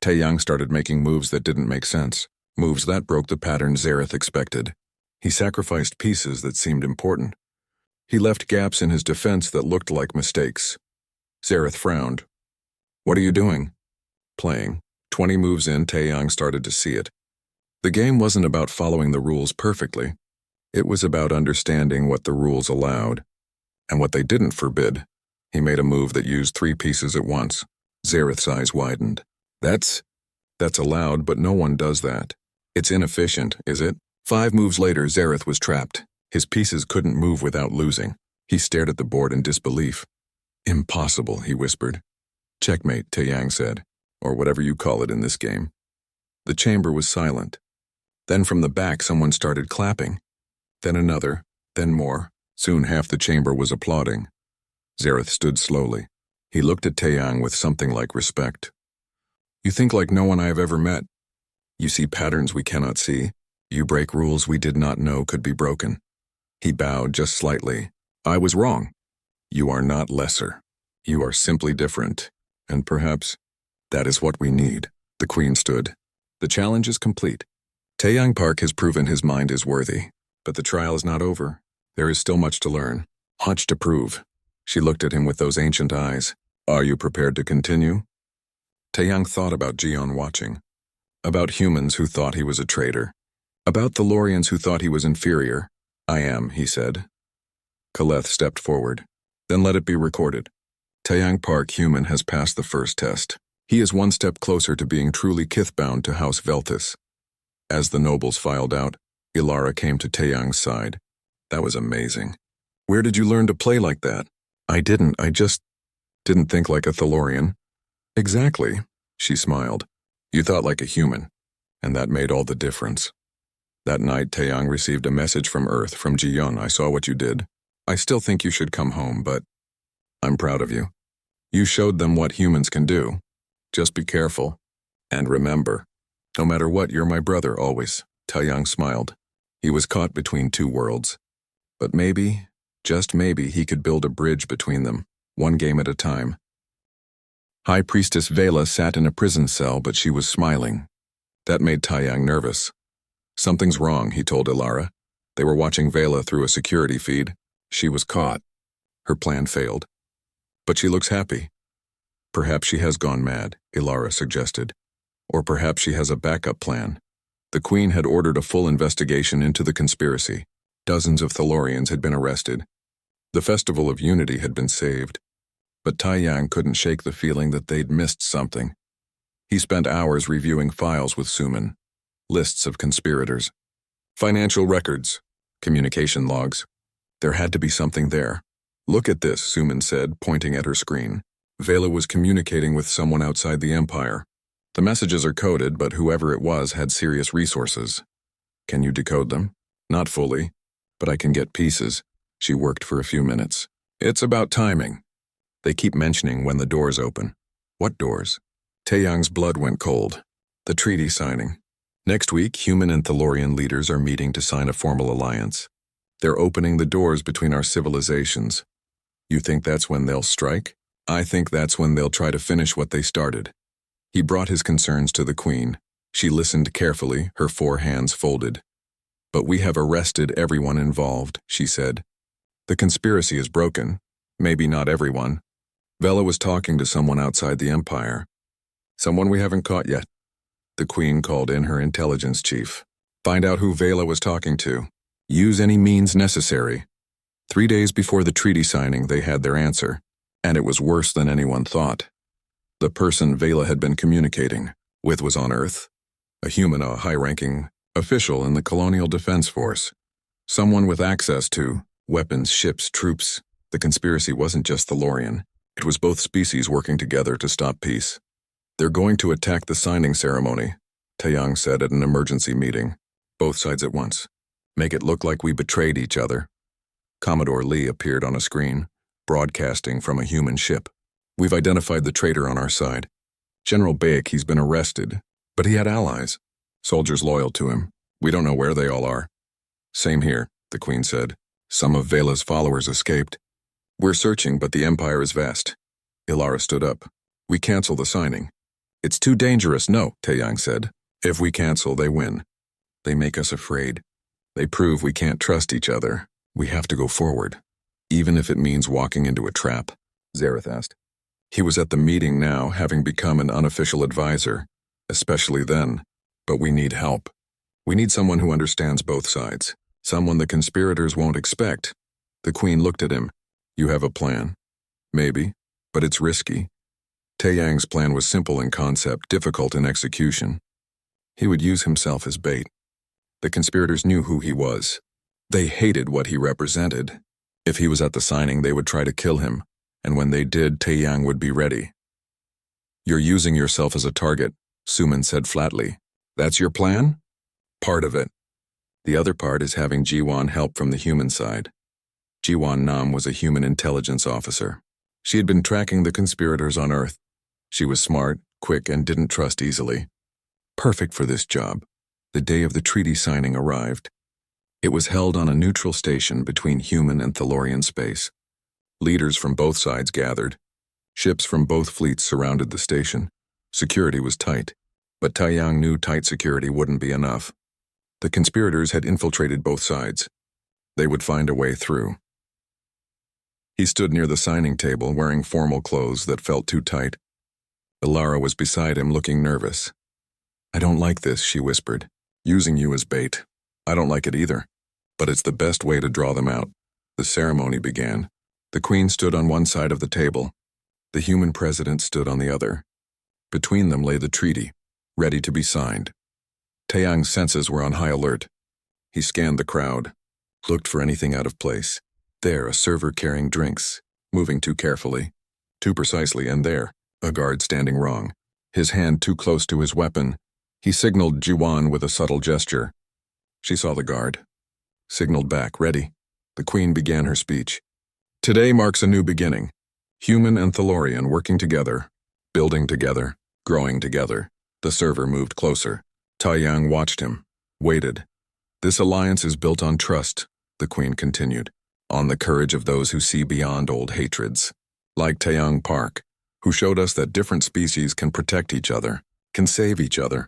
Taeyang started making moves that didn't make sense. Moves that broke the pattern Zareth expected. He sacrificed pieces that seemed important. He left gaps in his defense that looked like mistakes. Zareth frowned. What are you doing? Playing. 20 moves in, Taeyang started to see it. The game wasn't about following the rules perfectly. It was about understanding what the rules allowed, and what they didn't forbid. He made a move that used 3 pieces at once. Zareth's eyes widened. That's allowed, but no one does that. It's inefficient, is it? 5 moves later, Zareth was trapped. His pieces couldn't move without losing. He stared at the board in disbelief. Impossible, he whispered. Checkmate, Taeyang said, or whatever you call it in this game. The chamber was silent. Then from the back, someone started clapping. Then another, then more. Soon half the chamber was applauding. Zareth stood slowly. He looked at Taeyang with something like respect. You think like no one I have ever met. You see patterns we cannot see. You break rules we did not know could be broken. He bowed just slightly. I was wrong. You are not lesser. You are simply different. And perhaps that is what we need. The Queen stood. The challenge is complete. Taeyang Park has proven his mind is worthy. But the trial is not over. There is still much to learn. Much to prove. She looked at him with those ancient eyes. Are you prepared to continue? Taeyang thought about Jion watching. About humans who thought he was a traitor. About Thalorians who thought he was inferior. I am, he said. Kaleth stepped forward. Then let it be recorded. Taeyang Park human has passed the first test. He is one step closer to being truly kith-bound to House Velthus. As the nobles filed out, Ilara came to Taeyang's side. That was amazing. Where did you learn to play like that? I just didn't think like a Thalorian. Exactly, she smiled. You thought like a human, and that made all the difference. That night, Taeyang received a message from Earth, from Jion. I saw what you did. I still think you should come home, but I'm proud of you. You showed them what humans can do. Just be careful. And remember, no matter what, you're my brother always. Taeyang smiled. He was caught between 2 worlds. But maybe, just maybe, he could build a bridge between them, one game at a time. High Priestess Vela sat in a prison cell, but she was smiling. That made Taeyang nervous. Something's wrong, he told Ilara. They were watching Vela through a security feed. She was caught. Her plan failed. But she looks happy. Perhaps she has gone mad, Ilara suggested. Or perhaps she has a backup plan. The Queen had ordered a full investigation into the conspiracy. Dozens of Thalorians had been arrested. The Festival of Unity had been saved. But Taeyang couldn't shake the feeling that they'd missed something. He spent hours reviewing files with Suman. Lists of conspirators. Financial records. Communication logs. There had to be something there. Look at this, Suman said, pointing at her screen. Vela was communicating with someone outside the Empire. The messages are coded, but whoever it was had serious resources. Can you decode them? Not fully, but I can get pieces. She worked for a few minutes. It's about timing. They keep mentioning when the doors open. What doors? Taeyang's blood went cold. The treaty signing. Next week, human and Thalorian leaders are meeting to sign a formal alliance. They're opening the doors between our civilizations. You think that's when they'll strike? I think that's when they'll try to finish what they started. He brought his concerns to the Queen. She listened carefully, her 4 hands folded. But we have arrested everyone involved, she said. The conspiracy is broken. Maybe not everyone. Vela was talking to someone outside the Empire. Someone we haven't caught yet. The Queen called in her intelligence chief. Find out who Vela was talking to. Use any means necessary. 3 days before the treaty signing, they had their answer. And it was worse than anyone thought. The person Vela had been communicating with was on Earth. A human, a high-ranking official in the Colonial Defense Force. Someone with access to weapons, ships, troops. The conspiracy wasn't just Thalorian. It was both species working together to stop peace. They're going to attack the signing ceremony, Taeyang said at an emergency meeting. Both sides at once. Make it look like we betrayed each other. Commodore Lee appeared on a screen, broadcasting from a human ship. We've identified the traitor on our side. General Baek, he's been arrested, but he had allies. Soldiers loyal to him. We don't know where they all are. Same here, the Queen said. Some of Vela's followers escaped. We're searching, but the Empire is vast. Ilara stood up. We cancel the signing. It's too dangerous, no, Taeyang said. If we cancel, they win. They make us afraid. They prove we can't trust each other. We have to go forward. Even if it means walking into a trap, Zareth asked. He was at the meeting now, having become an unofficial advisor, especially then. But we need help. We need someone who understands both sides. Someone the conspirators won't expect. The Queen looked at him. You have a plan? Maybe, but it's risky. Taeyang's plan was simple in concept, difficult in execution. He would use himself as bait. The conspirators knew who he was. They hated what he represented. If he was at the signing, they would try to kill him, and when they did, Taeyang would be ready. You're using yourself as a target, Suman said flatly. That's your plan? Part of it. The other part is having Jiwan help from the human side. Jiwan Nam was a human intelligence officer. She had been tracking the conspirators on Earth. She was smart, quick, and didn't trust easily. Perfect for this job. The day of the treaty signing arrived. It was held on a neutral station between human and Thalorian space. Leaders from both sides gathered. Ships from both fleets surrounded the station. Security was tight, but Taeyang knew tight security wouldn't be enough. The conspirators had infiltrated both sides. They would find a way through. He stood near the signing table, wearing formal clothes that felt too tight. Ilara was beside him, looking nervous. I don't like this, she whispered. Using you as bait. I don't like it either. But it's the best way to draw them out. The ceremony began. The Queen stood on one side of the table. The human president stood on the other. Between them lay the treaty, ready to be signed. Taeyang's senses were on high alert. He scanned the crowd, looked for anything out of place. There, a server carrying drinks, moving too carefully, too precisely, and there, a guard standing wrong, his hand too close to his weapon. He signaled Jiwan with a subtle gesture. She saw the guard. Signaled back, ready. The Queen began her speech. Today marks a new beginning. Human and Thalorian working together, building together, growing together. The server moved closer. Taeyang watched him, waited. This alliance is built on trust, the Queen continued, on the courage of those who see beyond old hatreds. Like Taeyang Park, who showed us that different species can protect each other, can save each other.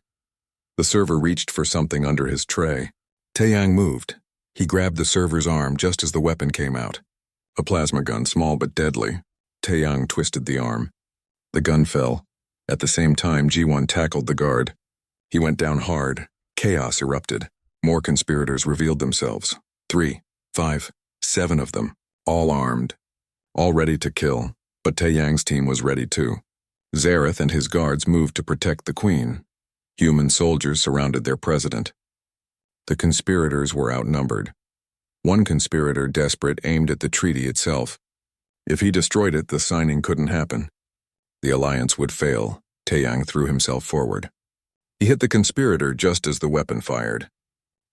The server reached for something under his tray. Taeyang moved. He grabbed the server's arm just as the weapon came out. A plasma gun, small but deadly. Taeyang twisted the arm. The gun fell. At the same time, Jiwan tackled the guard. He went down hard. Chaos erupted. More conspirators revealed themselves. 3, 5, 7 of them, all armed, all ready to kill. But Taeyang's team was ready too. Zareth and his guards moved to protect the Queen. Human soldiers surrounded their president. The conspirators were outnumbered. One conspirator, desperate, aimed at the treaty itself. If he destroyed it, the signing couldn't happen. The alliance would fail. Taeyang threw himself forward. He hit the conspirator just as the weapon fired.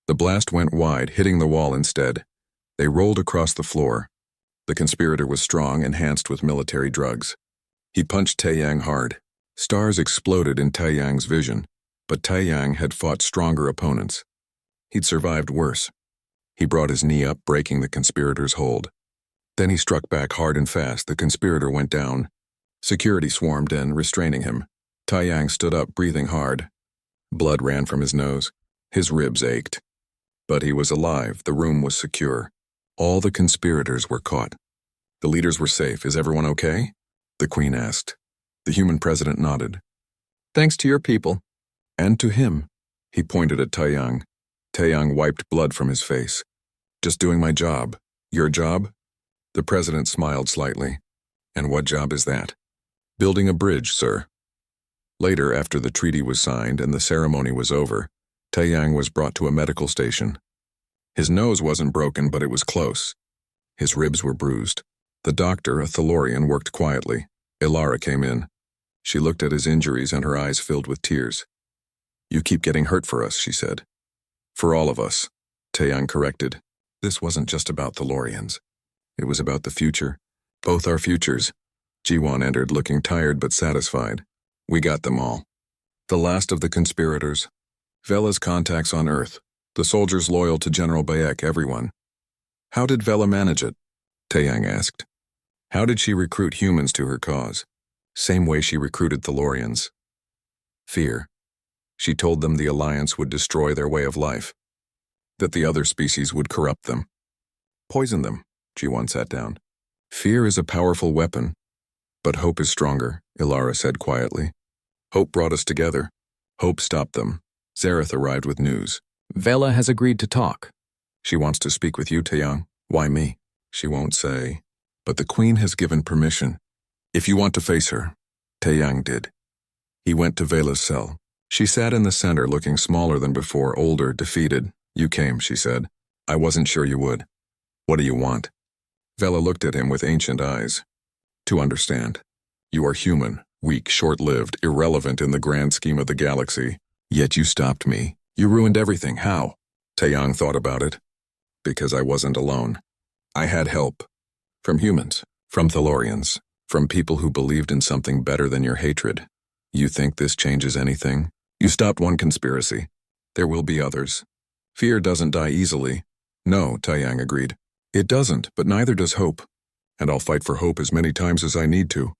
The blast went wide, hitting the wall instead. They rolled across the floor. The conspirator was strong, enhanced with military drugs. He punched Taeyang hard. Stars exploded in Taeyang's vision, but Taeyang had fought stronger opponents. He'd survived worse. He brought his knee up, breaking the conspirator's hold. Then he struck back hard and fast. The conspirator went down. Security swarmed in, restraining him. Taeyang stood up, breathing hard. Blood ran from his nose. His ribs ached. But he was alive. The room was secure. All the conspirators were caught. The leaders were safe. Is everyone okay? The Queen asked. The human president nodded. Thanks to your people. And to him. He pointed at Taeyang. Taeyang wiped blood from his face. Just doing my job. Your job? The president smiled slightly. And what job is that? Building a bridge, sir. Later, after the treaty was signed and the ceremony was over, Taeyang was brought to a medical station. His nose wasn't broken, but it was close. His ribs were bruised. The doctor, a Thalorian, worked quietly. Ilara came in. She looked at his injuries and her eyes filled with tears. "You keep getting hurt for us," she said. "For all of us," Taeyang corrected. This wasn't just about Thalorians. It was about the future. Both our futures. Jiwon entered, looking tired but satisfied. "We got them all. The last of the conspirators. Vela's contacts on Earth. The soldiers loyal to General Bayek, everyone." "How did Vela manage it?" Taeyang asked. "How did she recruit humans to her cause? Same way she recruited Thalorians. Fear. She told them the Alliance would destroy their way of life, that the other species would corrupt them. Poison them." Jiwon sat down. "Fear is a powerful weapon, but hope is stronger," Ilara said quietly. "Hope brought us together. Hope stopped them." Zareth arrived with news. Vela has agreed to talk. "She wants to speak with you, Taeyang." "Why me?" "She won't say. But the Queen has given permission. If you want to face her." Taeyang did. He went to Vela's cell. She sat in the center, looking smaller than before, older, defeated. "You came," she said. "I wasn't sure you would. What do you want?" Vela looked at him with ancient eyes. "To understand. You are human, weak, short-lived, irrelevant in the grand scheme of the galaxy. Yet you stopped me. You ruined everything. How?" Taeyang thought about it. "Because I wasn't alone. I had help. From humans, from Thalorians, from people who believed in something better than your hatred. You think this changes anything? You stopped one conspiracy. There will be others. Fear doesn't die easily." "No," Taeyang agreed. "It doesn't, but neither does hope. And I'll fight for hope as many times as I need to."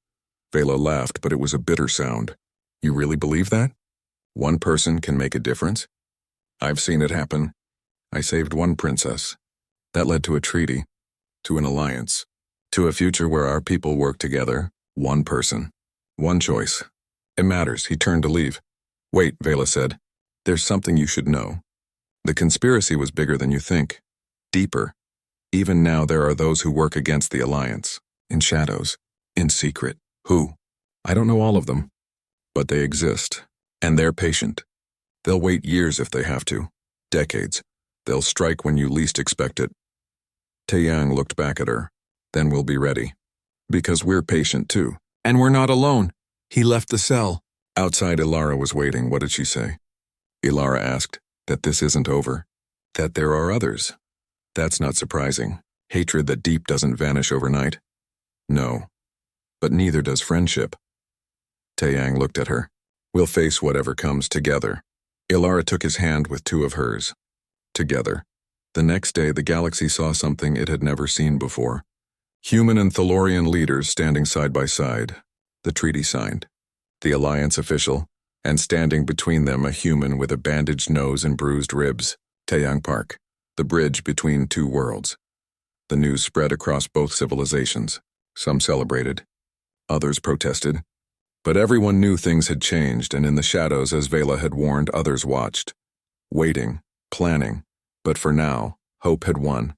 Vela laughed, but it was a bitter sound. "You really believe that? One person can make a difference? I've seen it happen. I saved one princess. That led to a treaty, to an alliance, to a future where our people work together. One person. One choice. It matters." He turned to leave. "Wait," Vela said. "There's something you should know. The conspiracy was bigger than you think. Deeper. Even now there are those who work against the alliance. In shadows. In secret. Who? I don't know all of them. But they exist. And they're patient. They'll wait years if they have to. Decades. They'll strike when you least expect it." Taeyang looked back at her. "Then we'll be ready. Because we're patient too. And we're not alone." He left the cell. Outside, Ilara was waiting. What did she say? Ilara asked. That this isn't over. That there are others. That's not surprising. Hatred that deep doesn't vanish overnight. No. But neither does friendship. Taeyang looked at her. "We'll face whatever comes together." Ilara took his hand with two of hers. Together. The next day, the galaxy saw something it had never seen before. Human and Thalorian leaders standing side by side. The treaty signed. The alliance official, and standing between them a human with a bandaged nose and bruised ribs. Taeyang Park. The bridge between two worlds. The news spread across both civilizations. Some celebrated. Others protested. But everyone knew things had changed, and in the shadows, as Vela had warned, others watched. Waiting, planning, but for now, hope had won.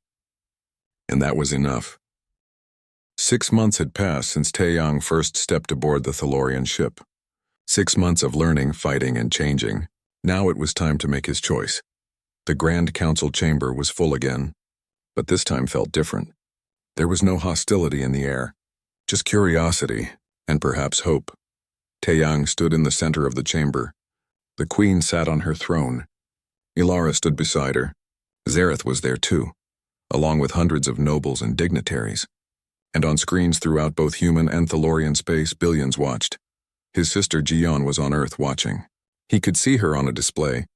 And that was enough. 6 months had passed since Taeyang first stepped aboard the Thalorian ship. 6 months of learning, fighting, and changing. Now it was time to make his choice. The Grand Council chamber was full again, but this time felt different. There was no hostility in the air, just curiosity, and perhaps hope. Taeyang stood in the center of the chamber. The Queen sat on her throne. Ilara stood beside her. Zareth was there too, along with hundreds of nobles and dignitaries. And on screens throughout both human and Thalorian space, billions watched. His sister Jion was on Earth watching. He could see her on a display.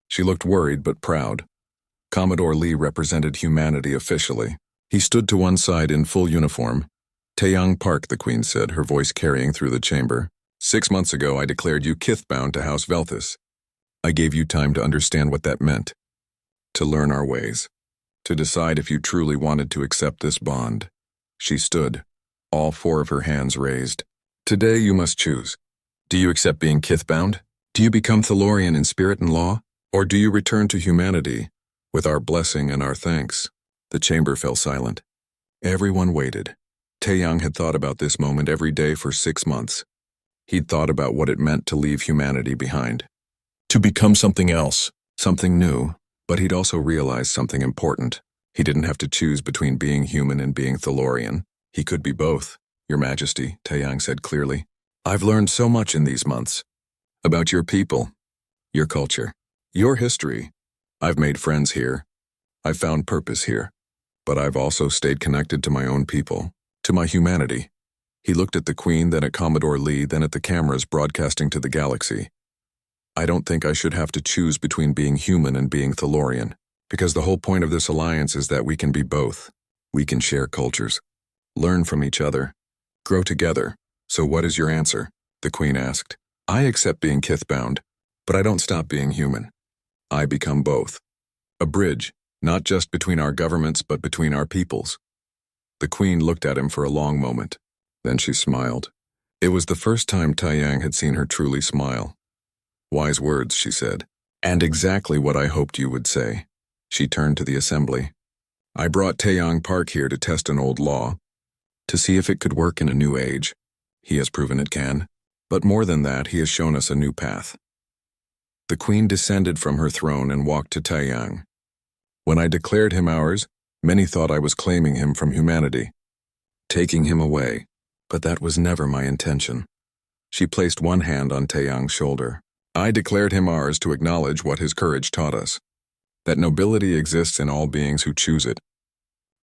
She looked worried but proud. Commodore Lee represented humanity officially. He stood to one side in full uniform. "Taeyang Park," the Queen said, her voice carrying through the chamber. 6 months ago I declared you kith-bound to House Velthus. I gave you time to understand what that meant. To learn our ways. To decide if you truly wanted to accept this bond. She stood, all 4 of her hands raised. Today you must choose. Do you accept being kith-bound? Do you become Thalorian in spirit and law? Or do you return to humanity, with our blessing and our thanks? The chamber fell silent. Everyone waited. Taeyang had thought about this moment every day for 6 months. He'd thought about what it meant to leave humanity behind. To become something else, something new, But he'd also realized something important. He didn't have to choose between being human and being Thalorian. He could be both. Your Majesty, Taeyang said clearly. I've learned so much in these months. About your people, your culture, your history. I've made friends here. I've found purpose here. But I've also stayed connected to my own people, to my humanity. He looked at the Queen, then at Commodore Lee, then at the cameras broadcasting to the galaxy. I don't think I should have to choose between being human and being Thalorian, because the whole point of this alliance is that we can be both. We can share cultures, learn from each other, grow together. So what is your answer? The Queen asked. I accept being Kithbound, but I don't stop being human. I become both. A bridge, not just between our governments, but between our peoples. The Queen looked at him for a long moment. Then she smiled. It was the first time Taeyang had seen her truly smile. Wise words, she said, and exactly what I hoped you would say. She turned to the assembly. I brought Taeyang Park here to test an old law, to see if it could work in a new age. He has proven it can. But more than that, he has shown us a new path. The Queen descended from her throne and walked to Taeyang. When I declared him ours, many thought I was claiming him from humanity, taking him away, but that was never my intention. She placed one hand on Taeyang's shoulder. I declared him ours to acknowledge what his courage taught us, that nobility exists in all beings who choose it.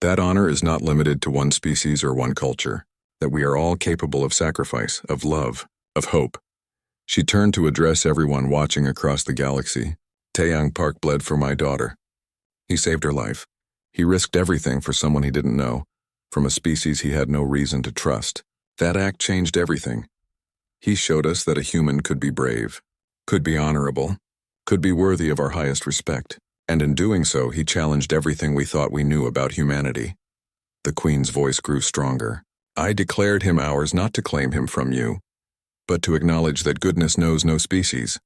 That honor is not limited to one species or one culture, that we are all capable of sacrifice, of love, of hope. She turned to address everyone watching across the galaxy. Taeyang Park bled for my daughter. He saved her life. He risked everything for someone he didn't know, from a species he had no reason to trust. That act changed everything. He showed us that a human could be brave, could be honorable, could be worthy of our highest respect. And in doing so, he challenged everything we thought we knew about humanity. The Queen's voice grew stronger. I declared him ours not to claim him from you, but to acknowledge that goodness knows no species.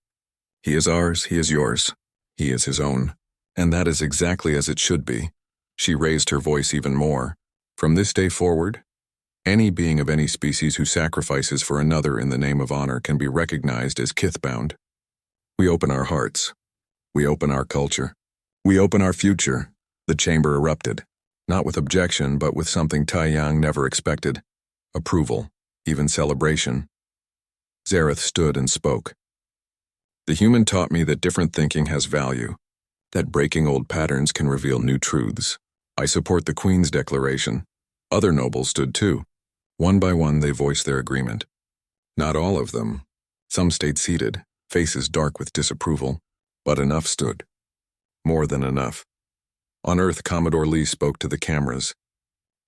He is ours, he is yours, he is his own. And that is exactly as it should be. She raised her voice even more. From this day forward, any being of any species who sacrifices for another in the name of honor can be recognized as Kithbound. We open our hearts. We open our culture. We open our future. The chamber erupted, not with objection, but with something Taeyang never expected. Approval, even celebration. Zareth stood and spoke. The human taught me that different thinking has value, that breaking old patterns can reveal new truths. I support the Queen's declaration. Other nobles stood too. One by one they voiced their agreement. Not all of them. Some stayed seated, faces dark with disapproval, but enough stood. More than enough. On Earth, Commodore Lee spoke to the cameras.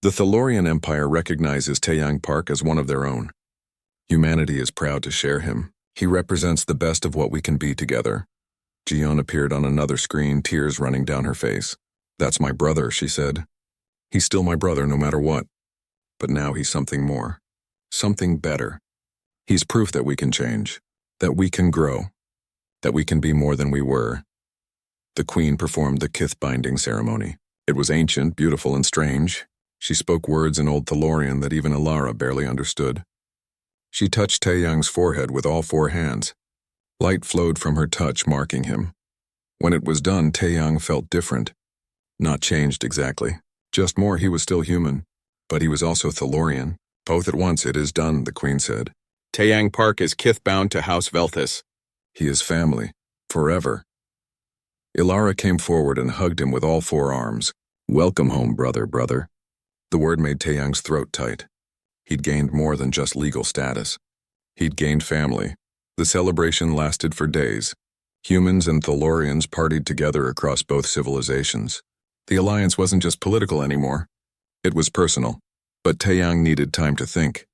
The Thalorian Empire recognizes Taeyang Park as one of their own. Humanity is proud to share him. He represents the best of what we can be together. Jiyeon appeared on another screen, tears running down her face. That's my brother, she said. He's still my brother no matter what. But now he's something more. Something better. He's proof that we can change, that we can grow, that we can be more than we were. The Queen performed the kith binding ceremony. It was ancient, beautiful, and strange. She spoke words in Old Thalorian that even Alara barely understood. She touched Taeyang's forehead with all four hands. Light flowed from her touch, marking him. When it was done, Taeyang felt different. Not changed exactly. Just more, he was still human. But he was also Thalorian. Both at once. It is done, the Queen said. Taeyang Park is kith-bound to House Velthus. He is family. Forever. Ilara came forward and hugged him with all four arms. Welcome home, brother. The word made Taeyang's throat tight. He'd gained more than just legal status. He'd gained family. The celebration lasted for days. Humans and Thalorians partied together across both civilizations. The alliance wasn't just political anymore. It was personal. But Taeyang needed time to think.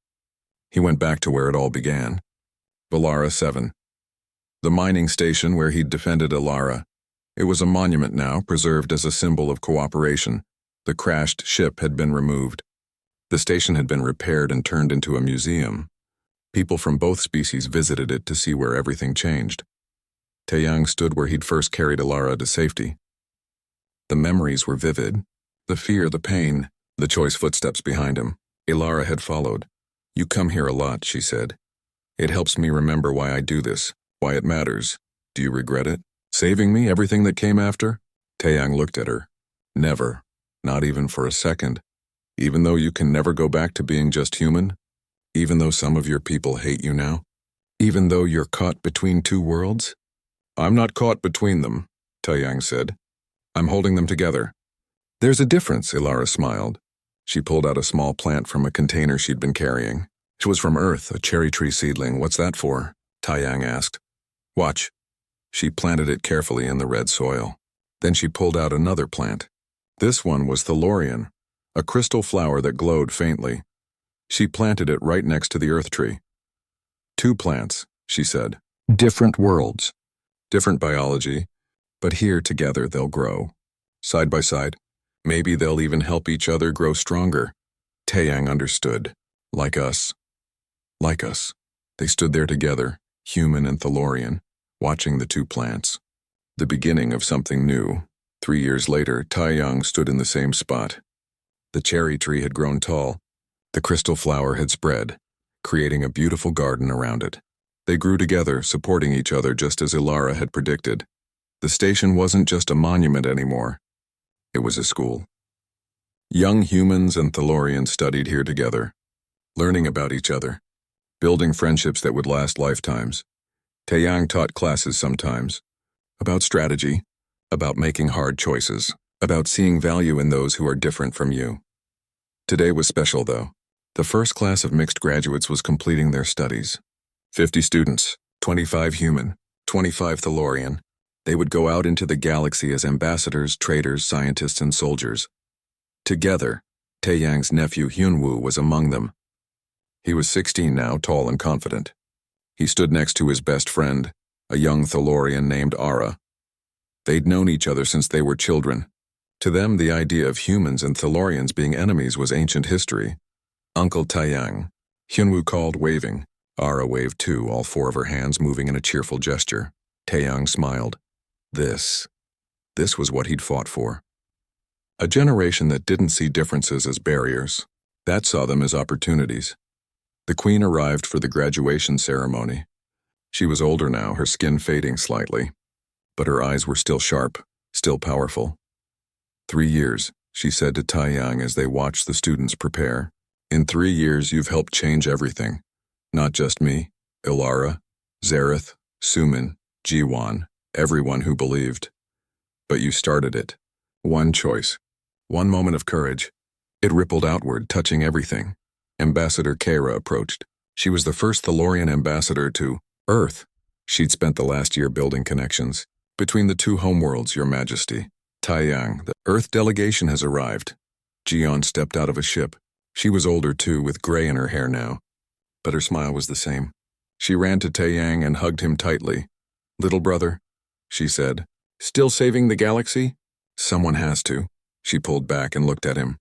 He went back to where it all began. Valara 7. The mining station where he'd defended Ilara. It was a monument now, preserved as a symbol of cooperation. The crashed ship had been removed. The station had been repaired and turned into a museum. People from both species visited it to see where everything changed. Taeyang stood where he'd first carried Ilara to safety. The memories were vivid. The fear, the pain, the choice footsteps behind him. Ilara had followed. You come here a lot, she said. It helps me remember why I do this, why it matters. Do you regret it? Saving me, everything that came after? Taeyang looked at her. Never. Not even for a second. Even though you can never go back to being just human? Even though some of your people hate you now? Even though you're caught between two worlds? I'm not caught between them, Taeyang said. I'm holding them together. There's a difference, Ilara smiled. She pulled out a small plant from a container she'd been carrying. It was from Earth, a cherry tree seedling. What's that for? Taeyang asked. Watch. She planted it carefully in the red soil. Then she pulled out another plant. This one was Thalorian, a crystal flower that glowed faintly. She planted it right next to the Earth tree. 2 plants, she said. Different worlds. Different biology, but here together they'll grow. Side by side. Maybe they'll even help each other grow stronger. Taeyang understood. Like us. Like us. They stood there together, human and Thalorian, watching the 2 plants. The beginning of something new. 3 years later, Taeyang stood in the same spot. The cherry tree had grown tall. The crystal flower had spread, creating a beautiful garden around it. They grew together, supporting each other just as Ilara had predicted. The station wasn't just a monument anymore. It was a school. Young humans and Thalorians studied here together, learning about each other, building friendships that would last lifetimes. Taeyang taught classes sometimes, about strategy, about making hard choices, about seeing value in those who are different from you. Today was special, though. The first class of mixed graduates was completing their studies. 50 students, 25 human, 25 Thalorian. They would go out into the galaxy as ambassadors, traders, scientists, and soldiers. Together, Taeyang's nephew Hyunwoo was among them. He was 16 now, tall and confident. He stood next to his best friend, a young Thalorian named Ara. They'd known each other since they were children. To them, the idea of humans and Thalorians being enemies was ancient history. Uncle Taeyang, Hyunwoo called, waving. Ara waved too, all 4 of her hands moving in a cheerful gesture. Taeyang smiled. This was what he'd fought for. A generation that didn't see differences as barriers, that saw them as opportunities. The queen arrived for the graduation ceremony. She was older now, her skin fading slightly, but her eyes were still sharp, still powerful. 3 years, she said to Taeyang as they watched the students prepare. In 3 years, you've helped change everything. Not just me, Ilara, Zareth, Sumin, Jiwan, everyone who believed. But you started it. One choice. One moment of courage. It rippled outward, touching everything. Ambassador Kara approached. She was the first Thalorian ambassador to Earth. She'd spent the last year building connections. Between the 2 homeworlds, Your Majesty. Taeyang, the Earth delegation has arrived. Jion stepped out of a ship. She was older too, with gray in her hair now. But her smile was the same. She ran to Taeyang and hugged him tightly. Little brother, she said. Still saving the galaxy? Someone has to. She pulled back and looked at him.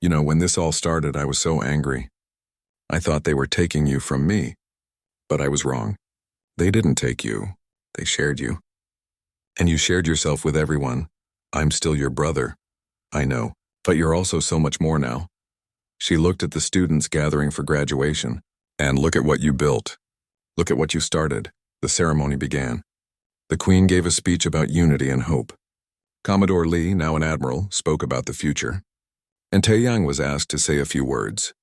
You know, when this all started, I was so angry. I thought they were taking you from me. But I was wrong. They didn't take you. They shared you. And you shared yourself with everyone. I'm still your brother. I know, but you're also so much more now. She looked at the students gathering for graduation. And look at what you built. Look at what you started. The ceremony began. The queen gave a speech about unity and hope. Commodore Lee, now an admiral, spoke about the future. And Taeyang was asked to say a few words.